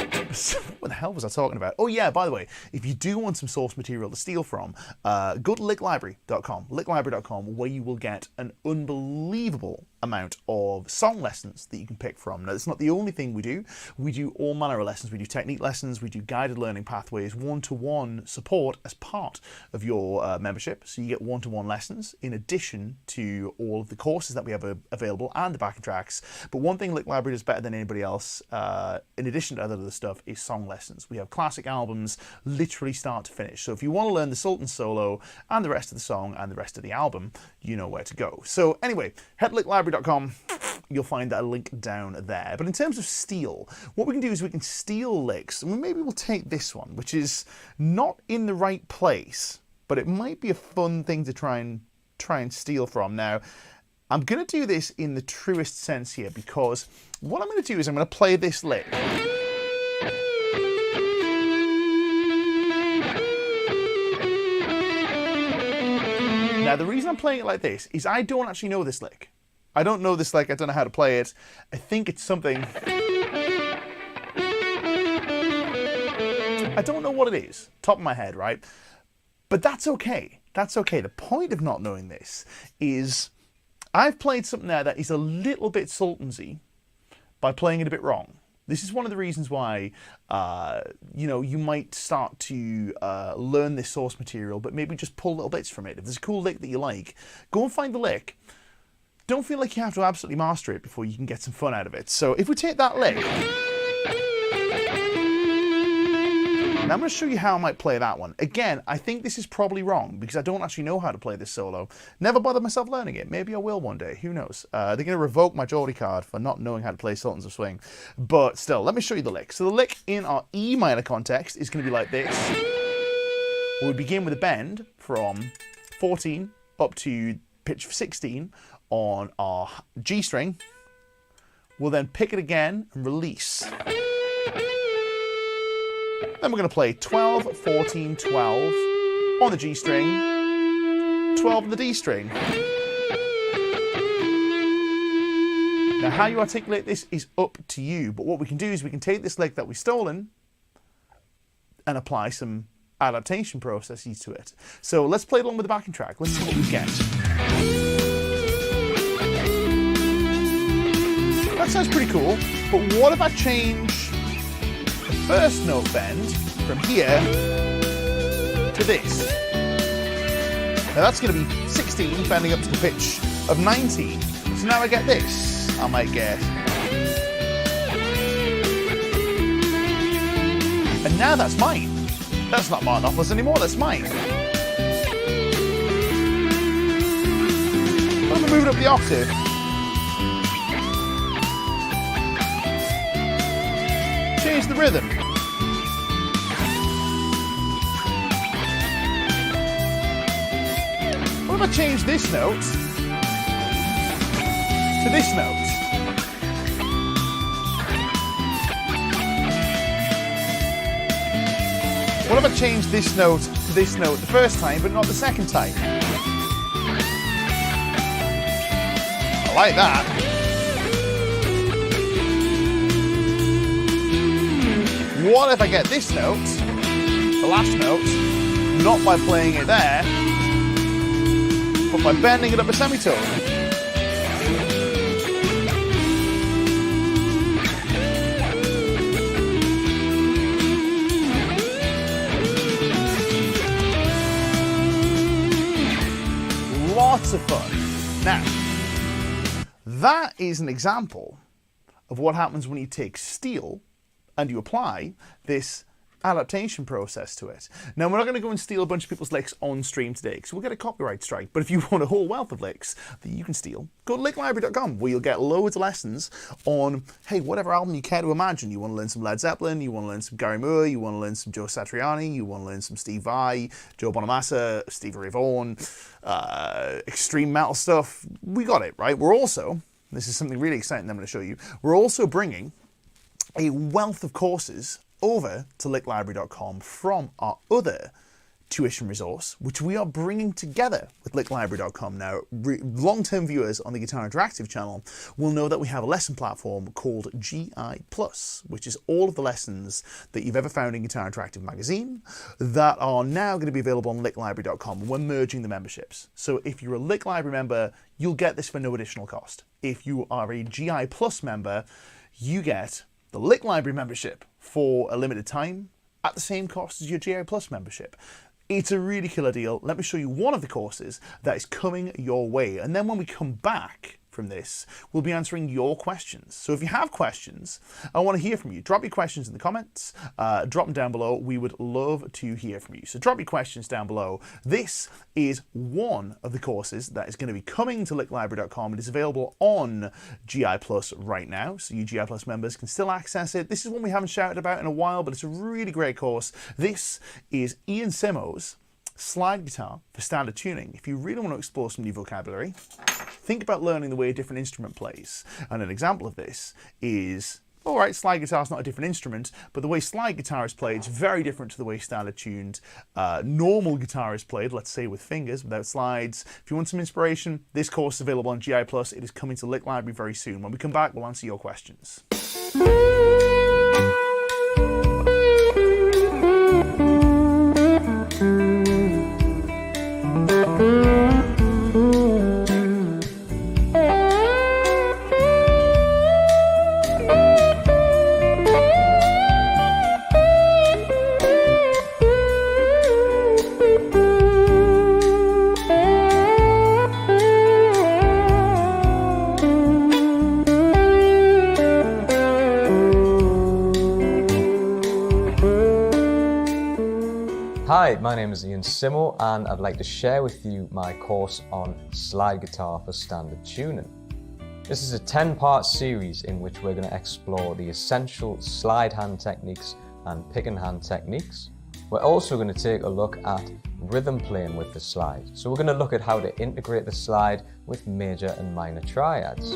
the hell was I talking about? Oh yeah, by the way, if you do want some source material to steal from, go to licklibrary.com, licklibrary.com, where you will get an unbelievable amount of song lessons that you can pick from. Now, it's not the only thing we do. We do all manner of lessons. We do technique lessons. We do guided learning pathways, one-to-one support as part of your membership. So you get one-to-one lessons in addition to all of the courses that we have available and the backing tracks. But one thing Lick Library does better than anybody else, in addition to other stuff, is song lessons. We have classic albums, literally start to finish. So if you want to learn the Sultan solo and the rest of the song and the rest of the album, you know where to go. So anyway, head to licklibrary.com. You'll find that link down there. But in terms of steal, what we can do is we can steal licks, and maybe we'll take this one, which is not in the right place, but it might be a fun thing to try and steal from. Now, I'm going to do this in the truest sense here, because what I'm going to do is I'm going to play this lick. Now, the reason I'm playing it like this is I don't actually know this lick. I don't know this lick. I don't know how to play it. I think it's something. I don't know what it is. Top of my head, right? But that's okay. That's okay. The point of not knowing this is I've played something there that is a little bit Sultansy by playing it a bit wrong. This is one of the reasons why, you might start to learn this source material, but maybe just pull little bits from it. If there's a cool lick that you like, go and find the lick. Don't feel like you have to absolutely master it before you can get some fun out of it. So if we take that lick, now I'm going to show you how I might play that one. Again, I think this is probably wrong because I don't actually know how to play this solo. Never bothered myself learning it. Maybe I will one day. Who knows? They're going to revoke my Geordie card for not knowing how to play Sultans of Swing. But still, let me show you the lick. So the lick in our E minor context is going to be like this. We begin with a bend from 14 up to pitch 16 on our G string. We'll then pick it again and release. Then we're going to play 12, 14, 12 on the G string, 12 on the D string. Now, how you articulate this is up to you, but what we can do is we can take this lick that we've stolen and apply some adaptation processes to it. So let's play it along with the backing track. Let's see what we get. That sounds pretty cool, but what if I change the first note bend from here to this. Now that's going to be 16 bending up to the pitch of 19. So now I get this. I might get. And now that's mine. That's not Martinopoulos anymore, that's mine. I'm going to move it up the octave. Change the rhythm. What if I change this note to this note? What if I change this note to this note the first time, but not the second time? I like that. What if I get this note, the last note, not by playing it there, but by bending it up a semitone? Lots of fun. Now, that is an example of what happens when you take steel and you apply this adaptation process to it. Now, we're not going to go and steal a bunch of people's licks on stream today because we'll get a copyright strike. But if you want a whole wealth of licks that you can steal, go to licklibrary.com where you'll get loads of lessons on, hey, whatever album you care to imagine. You want to learn some Led Zeppelin, you want to learn some Gary Moore, you want to learn some Joe Satriani, you want to learn some Steve Vai, Joe Bonamassa, Stevie Ray Vaughan, extreme metal stuff. We got it, right? We're also, this is something really exciting I'm going to show you, we're also bringing a wealth of courses over to licklibrary.com from our other tuition resource, which we are bringing together with licklibrary.com. Now, long-term viewers on the Guitar Interactive channel will know that we have a lesson platform called GI+, which is all of the lessons that you've ever found in Guitar Interactive magazine that are now going to be available on licklibrary.com. We're merging the memberships. So if you're a Lick Library member, you'll get this for no additional cost. If you are a GI+ member, you get the Lick Library membership for a limited time at the same cost as your GI Plus membership. It's a really killer deal. Let me show you one of the courses that is coming your way. And then when we come back from this, we'll be answering your questions. So if you have questions, I want to hear from you. Drop your questions in the comments, drop them down below. We would love to hear from you. So drop your questions down below. This is one of the courses that is going to be coming to licklibrary.com. It is available on GI Plus right now, so you GI Plus members can still access it. This is one we haven't shouted about in a while, but it's a really great course. This is Ian Simo's slide guitar for standard tuning. If you really want to explore some new vocabulary, think about learning the way a different instrument plays. And an example of this is, all right, slide guitar is not a different instrument, but the way slide guitar is played is very different to the way standard tuned normal guitar is played, let's say with fingers, without slides. If you want some inspiration, this course is available on GI+. It is coming to Lick Library very soon. When we come back, we'll answer your questions. Hi, my name is Ian Simo and I'd like to share with you my course on slide guitar for standard tuning. This is a 10-part series in which we're going to explore the essential slide hand techniques and pick and hand techniques. We're also going to take a look at rhythm playing with the slide. So we're going to look at how to integrate the slide with major and minor triads.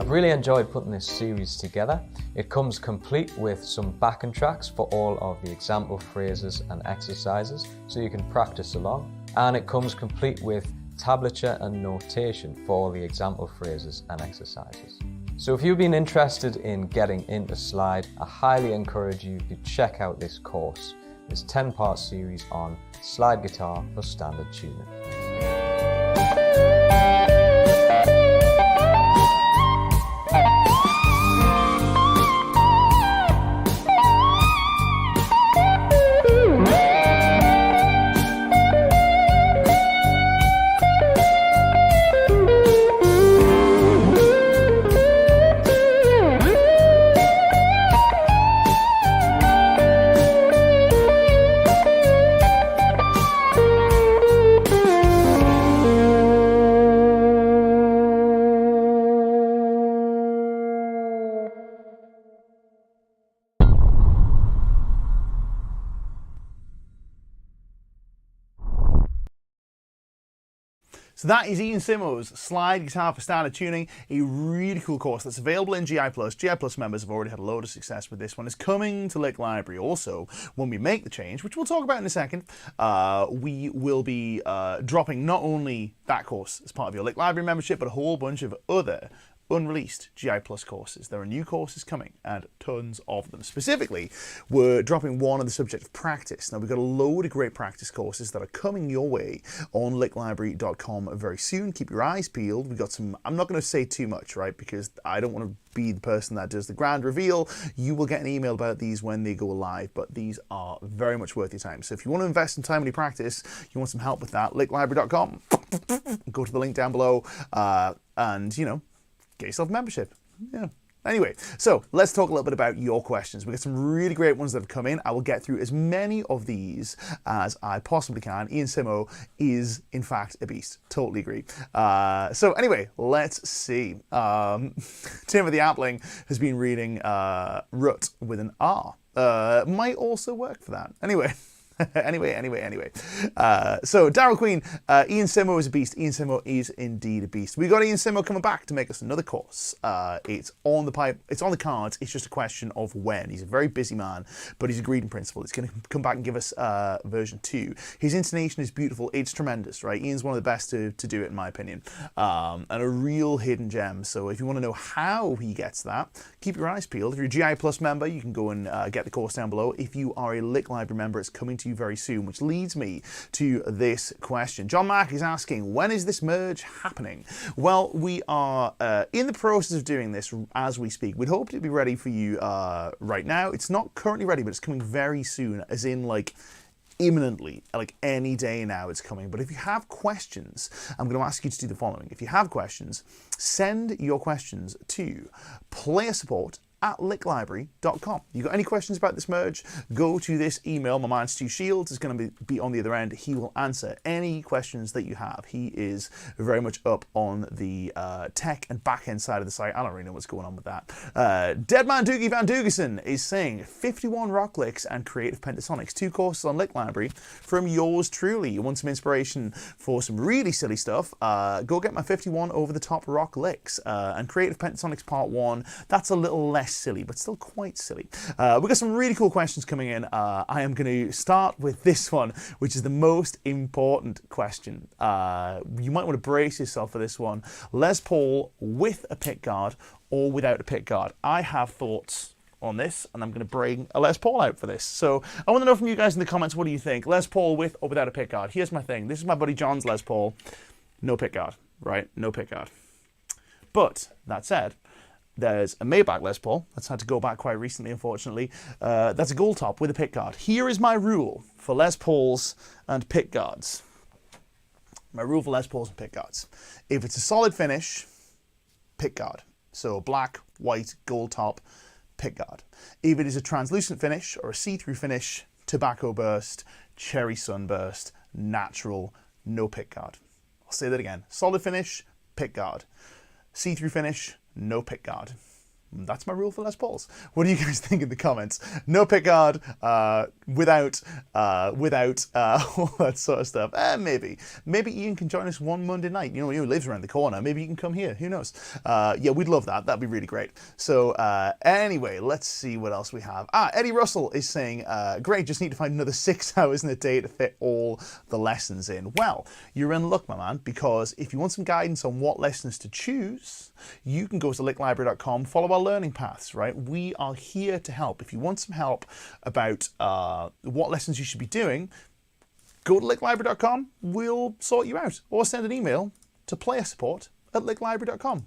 Really enjoyed putting this series together. It comes complete with some backing tracks for all of the example phrases and exercises so you can practice along, and it comes complete with tablature and notation for all the example phrases and exercises. So if you've been interested in getting into slide, I highly encourage you to check out this course, this 10-part series on slide guitar for standard tuning. So that is Ian Simo's Slide Guitar for Standard Tuning, a really cool course that's available in GI+. GI+ members have already had a load of success with this one. It's coming to Lick Library. Also, when we make the change, which we'll talk about in a second, we will be dropping not only that course as part of your Lick Library membership, but a whole bunch of other unreleased GI Plus courses. There are new courses coming and tons of them. Specifically, we're dropping one on the subject of practice. Now, we've got a load of great practice courses that are coming your way on licklibrary.com very soon. Keep your eyes peeled. We've got some, I'm not going to say too much, right? Because I don't want to be the person that does the grand reveal. You will get an email about these when they go live, but these are very much worth your time. So if you want to invest in timely practice, you want some help with that, licklibrary.com, go to the link down below, and, you know, get yourself a membership. Yeah. Anyway, so let's talk a little bit about your questions. We've got some really great ones that have come in. I will get through as many of these as I possibly can. Ian Simo is, in fact, a beast. Totally agree. So anyway, let's see. Timothy Appling has been reading Rut with an R. Might also work for that. Anyway. Anyway. So Daryl Queen, Ian Simo is a beast. Ian Simo is indeed a beast. We've got Ian Simo coming back to make us another course. It's on the pipe. It's on the cards. It's just a question of when. He's a very busy man, but he's agreed in principle. He's going to come back and give us version 2. His intonation is beautiful. It's tremendous, right? Ian's one of the best to do it, in my opinion, and a real hidden gem. So if you want to know how he gets that, keep your eyes peeled. If you're a GI Plus member, you can go and get the course down below. If you are a Lick Library member, it's coming to you very soon, which leads me to this question. John Mack is asking, when is this merge happening? Well, we are in the process of doing this as we speak. We'd hoped it'd be ready for you right now. It's not currently ready, but it's coming very soon, as in like imminently, like any day now it's coming. But if you have questions, I'm going to ask you to do the following. If you have questions, send your questions to playersupport@licklibrary.com. You got any questions about this merge? Go to this email. My man Stu Shields is going to be on the other end. He will answer any questions that you have. He is very much up on the tech and back end side of the site. I don't really know what's going on with that. Deadman Doogie Van Dugerson is saying 51 rock licks and creative pentatonics, 2 courses on Lick Library from yours truly. You want some inspiration for some really silly stuff? Go get my 51 over the top rock licks and creative pentatonics part 1. That's a little less silly, but still quite silly. We've got some really cool questions coming in. I am going to start with this one, which is the most important question. You might want to brace yourself for this one. Les Paul with a pickguard or without a pickguard? I have thoughts on this, and I'm going to bring a Les Paul out for this. So I want to know from you guys in the comments, what do you think? Les Paul with or without a pickguard? Here's my thing. This is my buddy John's Les Paul. No pickguard, right? No pickguard. But that said, there's a Maybach Les Paul that's had to go back quite recently, unfortunately. That's a gold top with a pickguard. Here is my rule for Les Pauls and pickguards. My rule for Les Pauls and pickguards. If it's a solid finish, pickguard. So black, white, gold top, pickguard. If it is a translucent finish or a see-through finish, tobacco burst, cherry sunburst, natural, no pickguard. I'll say that again. Solid finish, pickguard. See-through finish, no pickguard. That's my rule for Les Pauls. What do you guys think in the comments? No pickguard, without all that sort of stuff. Maybe Ian can join us one Monday night. You know, he lives around the corner. Maybe he can come here. Who knows? Yeah, we'd love that. That'd be really great. So anyway, let's see what else we have. Eddie Russell is saying, great, just need to find another 6 hours in a day to fit all the lessons in. Well, you're in luck, my man, because if you want some guidance on what lessons to choose, you can go to licklibrary.com, follow our learning paths, right? We are here to help. If you want some help about what lessons you should be doing, go to licklibrary.com, we'll sort you out. Or send an email to playersupport@licklibrary.com.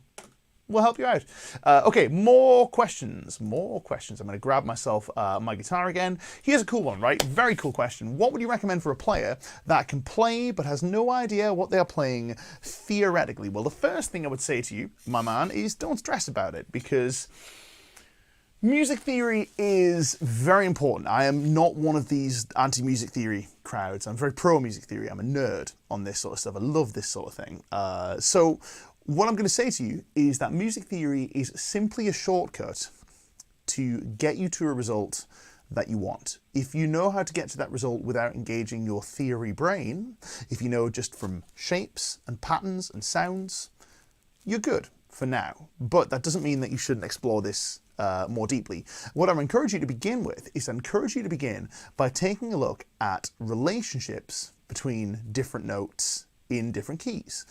We'll help you out. Okay, more questions. I'm going to grab myself my guitar again. Here's a cool one, right? Very cool question. What would you recommend for a player that can play but has no idea what they're playing theoretically? Well, the first thing I would say to you, my man, is don't stress about it, because music theory is very important. I am not one of these anti-music theory crowds. I'm very pro-music theory. I'm a nerd on this sort of stuff. I love this sort of thing. So what I'm going to say to you is that music theory is simply a shortcut to get you to a result that you want. If you know how to get to that result without engaging your theory brain, if you know just from shapes and patterns and sounds, you're good for now. But that doesn't mean that you shouldn't explore this more deeply. What I encourage you to begin with is by taking a look at relationships between different notes in different keys.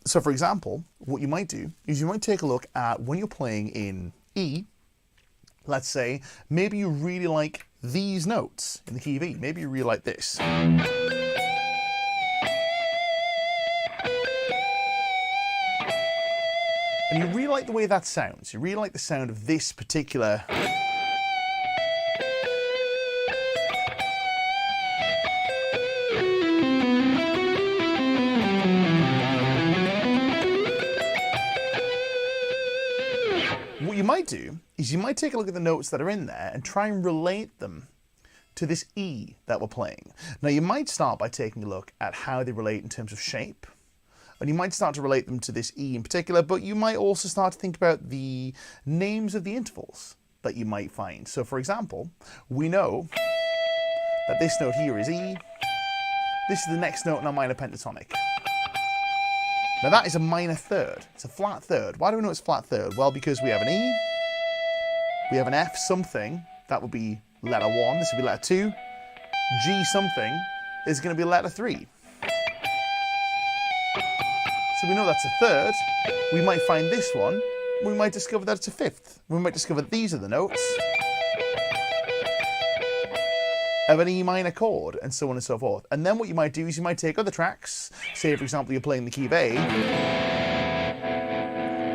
So for example, what you might do is you might take a look at when you're playing in E, let's say, maybe you really like these notes in the key of E. Maybe you really like this. And you really like the way that sounds. You really like the sound of this particular. What you might do is you might take a look at the notes that are in there and try and relate them to this E that we're playing. Now you might start by taking a look at how they relate in terms of shape, and you might start to relate them to this E in particular, but you might also start to think about the names of the intervals that you might find. So for example, we know that this note here is E, this is the next note in our minor pentatonic. Now that is a minor third. It's a flat third. Why do we know it's flat third? Well, because we have an E, we have an F something, that would be letter 1, this would be letter 2, G something is going to be letter 3. So we know that's a third. We might find this one, we might discover that it's a fifth. We might discover these are the notes of an E minor chord, and so on and so forth. And then what you might do is you might take other tracks, say for example you're playing the key of A,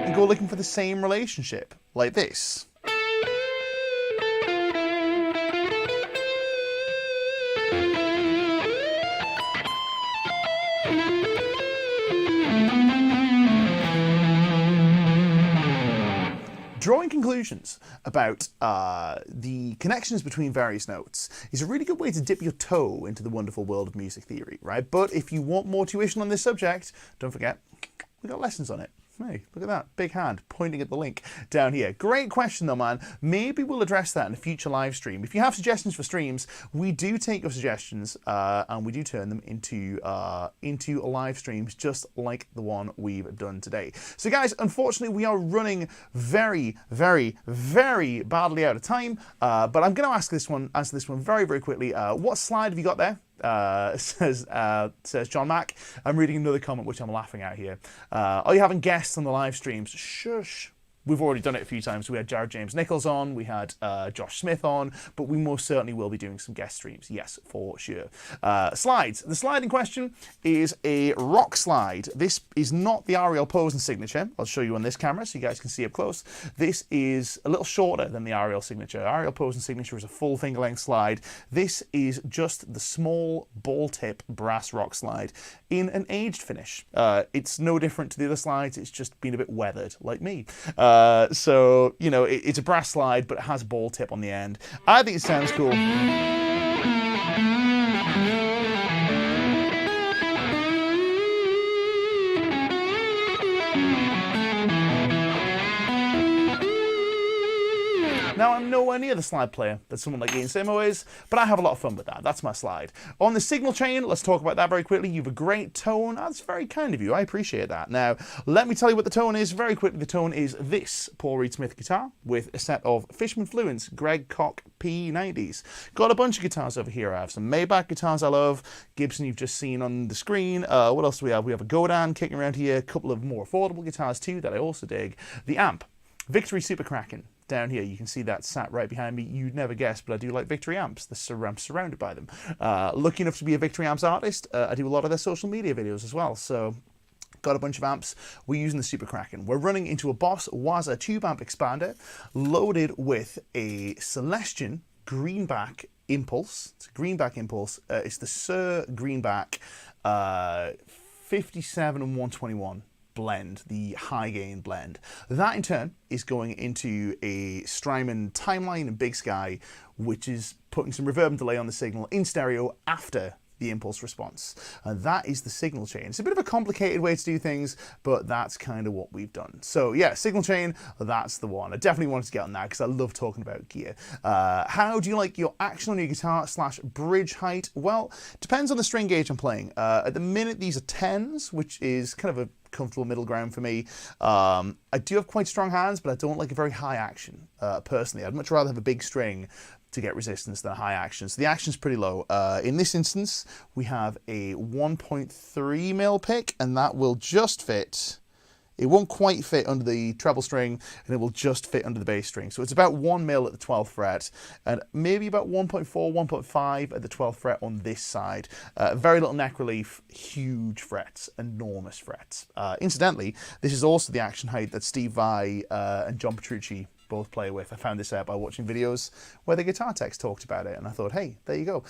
and go looking for the same relationship, like this. Drawing conclusions about the connections between various notes is a really good way to dip your toe into the wonderful world of music theory, right? But if you want more tuition on this subject, don't forget, we've got lessons on it. Hey, look at that, big hand pointing at the link down here. Great question though, man. Maybe we'll address that in a future live stream. If you have suggestions for streams, we do take your suggestions and we do turn them into live streams, just like the one we've done today. So guys, unfortunately, we are running very, very, very badly out of time, but I'm going to answer this one very, very quickly. What slide have you got there? Says John Mack. I'm reading another comment which I'm laughing at here. Are you having guests on the live streams? Shush. We've already done it a few times. We had Jared James Nichols on, we had Josh Smith on, but we most certainly will be doing some guest streams, yes, for sure. Slides. The slide in question is a rock slide. This is not the Ariel Posen signature. I'll show you on this camera so you guys can see up close. This is a little shorter than the Ariel signature. Ariel Posen signature is a full finger-length slide. This is just the small ball tip brass rock slide in an aged finish. It's no different to the other slides, it's just been a bit weathered, like me. So, you know, it's a brass slide, but it has a ball tip on the end. I think it sounds cool. Now, I'm nowhere near the slide player that someone like Ian Simo is, but I have a lot of fun with that. That's my slide. On the signal chain, let's talk about that very quickly. You have a great tone. That's very kind of you. I appreciate that. Now, let me tell you what the tone is very quickly. The tone is this Paul Reed Smith guitar with a set of Fishman Fluence Greg Koch P90s. Got a bunch of guitars over here. I have some Maybach guitars I love. Gibson you've just seen on the screen. What else do we have? We have a Godin kicking around here. A couple of more affordable guitars too that I also dig. The amp, Victory Super Kraken. Down here, you can see that sat right behind me. You'd never guess, but I do like Victory amps. I'm surrounded by them. Lucky enough to be a Victory amps artist. I do a lot of their social media videos as well. So, got a bunch of amps. We're using the Super Kraken. We're running into a Boss Waza tube amp expander, loaded with a Celestion Greenback Impulse. It's a Greenback Impulse. It's the Sir Greenback 57 and 121. Blend, the high gain blend. That in turn is going into a Strymon Timeline and Big Sky, which is putting some reverb and delay on the signal in stereo after the impulse response. And that is the signal chain. It's a bit of a complicated way to do things, but that's kind of what we've done. So yeah, signal chain, that's the one. I definitely wanted to get on that because I love talking about gear. How do you like your action on your guitar / bridge height? Well, depends on the string gauge I'm playing. At the minute, these are 10s, which is kind of a comfortable middle ground for me. I do have quite strong hands, but I don't like a very high action, personally. I'd much rather have a big string to get resistance than a high action. So the action's pretty low. In this instance, we have a 1.3 mil pick, and that will just fit. It won't quite fit under the treble string, and it will just fit under the bass string. So it's about 1 mil at the 12th fret, and maybe about 1.4, 1.5 at the 12th fret on this side. Very little neck relief, huge frets, enormous frets. Incidentally, this is also the action height that Steve Vai and John Petrucci both play with. I found this out by watching videos where the guitar techs talked about it, and I thought, hey, there you go.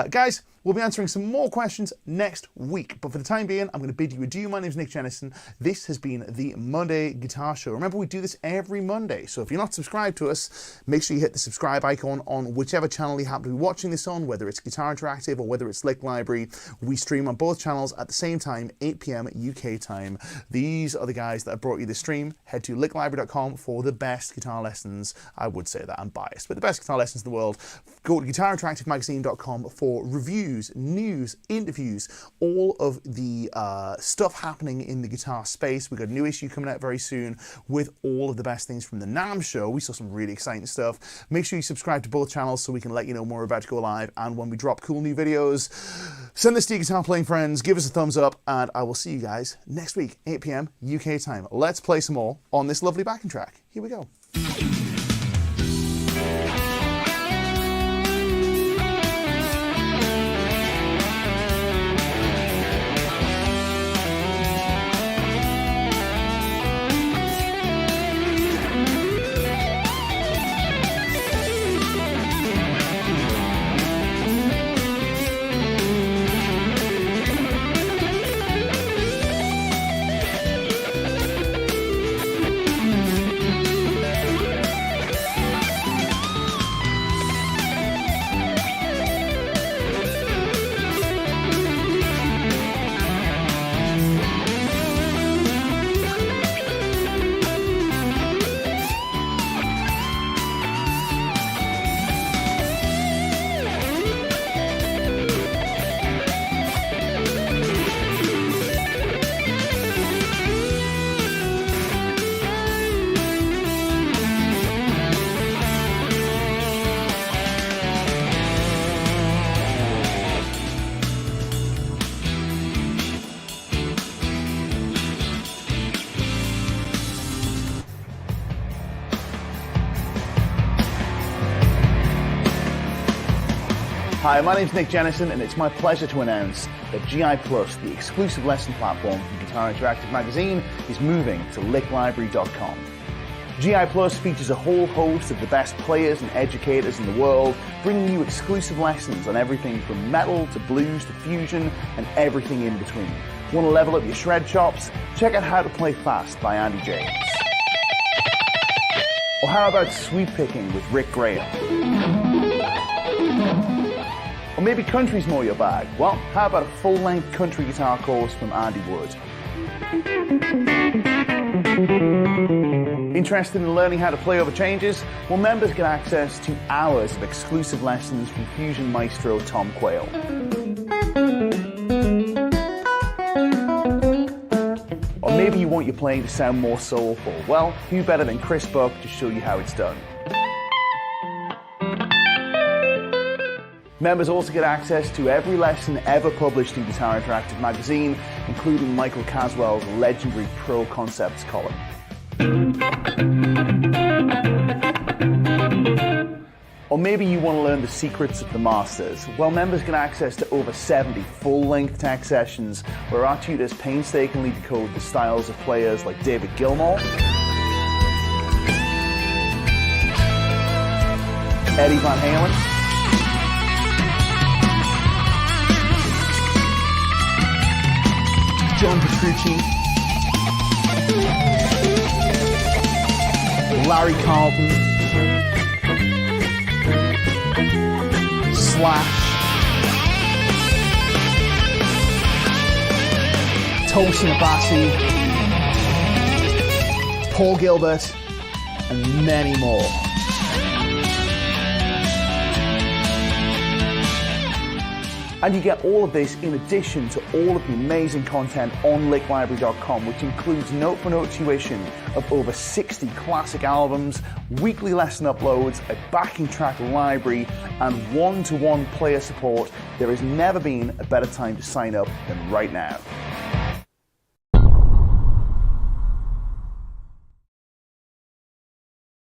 Guys, we'll be answering some more questions next week, but for the time being, I'm going to bid you adieu. My name is Nick Jennison. This has been the Monday Guitar Show. Remember, we do this every Monday, so if you're not subscribed to us, make sure you hit the subscribe icon on whichever channel you happen to be watching this on, whether it's Guitar Interactive or whether it's Lick Library. We stream on both channels at the same time, 8 p.m. UK time. These are the guys that have brought you this stream. Head to licklibrary.com for the best guitar lessons. I would say that, I'm biased, but the best guitar lessons in the world. Go to guitarinteractivemagazine.com for reviews, news, interviews, all of the stuff happening in the guitar space. We've got a new issue coming out very soon with all of the best things from the NAMM show. We saw some really exciting stuff. Make sure you subscribe to both channels so we can let you know when we're about to go live and when we drop cool new videos. Send this to your guitar playing friends, give us a thumbs up, and I will see you guys next week, 8 p.m. UK time. Let's play some more on this lovely backing track. Here we go. Hi, my name's Nick Jennison, and it's my pleasure to announce that GI Plus, the exclusive lesson platform from Guitar Interactive Magazine, is moving to licklibrary.com. GI Plus features a whole host of the best players and educators in the world, bringing you exclusive lessons on everything from metal to blues to fusion and everything in between. Want to level up your shred chops? Check out How to Play Fast by Andy James. Or how about Sweep Picking with Rick Graham? Or maybe country's more your bag? Well, how about a full-length country guitar course from Andy Wood? Interested in learning how to play over changes? Well, members get access to hours of exclusive lessons from Fusion Maestro Tom Quayle. Or maybe you want your playing to sound more soulful. Well, who better than Chris Buck to show you how it's done? Members also get access to every lesson ever published in Guitar Interactive magazine, including Michael Caswell's legendary Pro Concepts column. Or maybe you want to learn the secrets of the masters. Well, members get access to over 70 full-length tech sessions where our tutors painstakingly decode the styles of players like David Gilmour, Eddie Van Halen, John Petrucci, Larry Carlton, Slash, Tosin Abasi, Paul Gilbert, and many more. And you get all of this in addition to all of the amazing content on licklibrary.com, which includes note-for-note tuition of over 60 classic albums, weekly lesson uploads, a backing track library, and one-to-one player support. There has never been a better time to sign up than right now.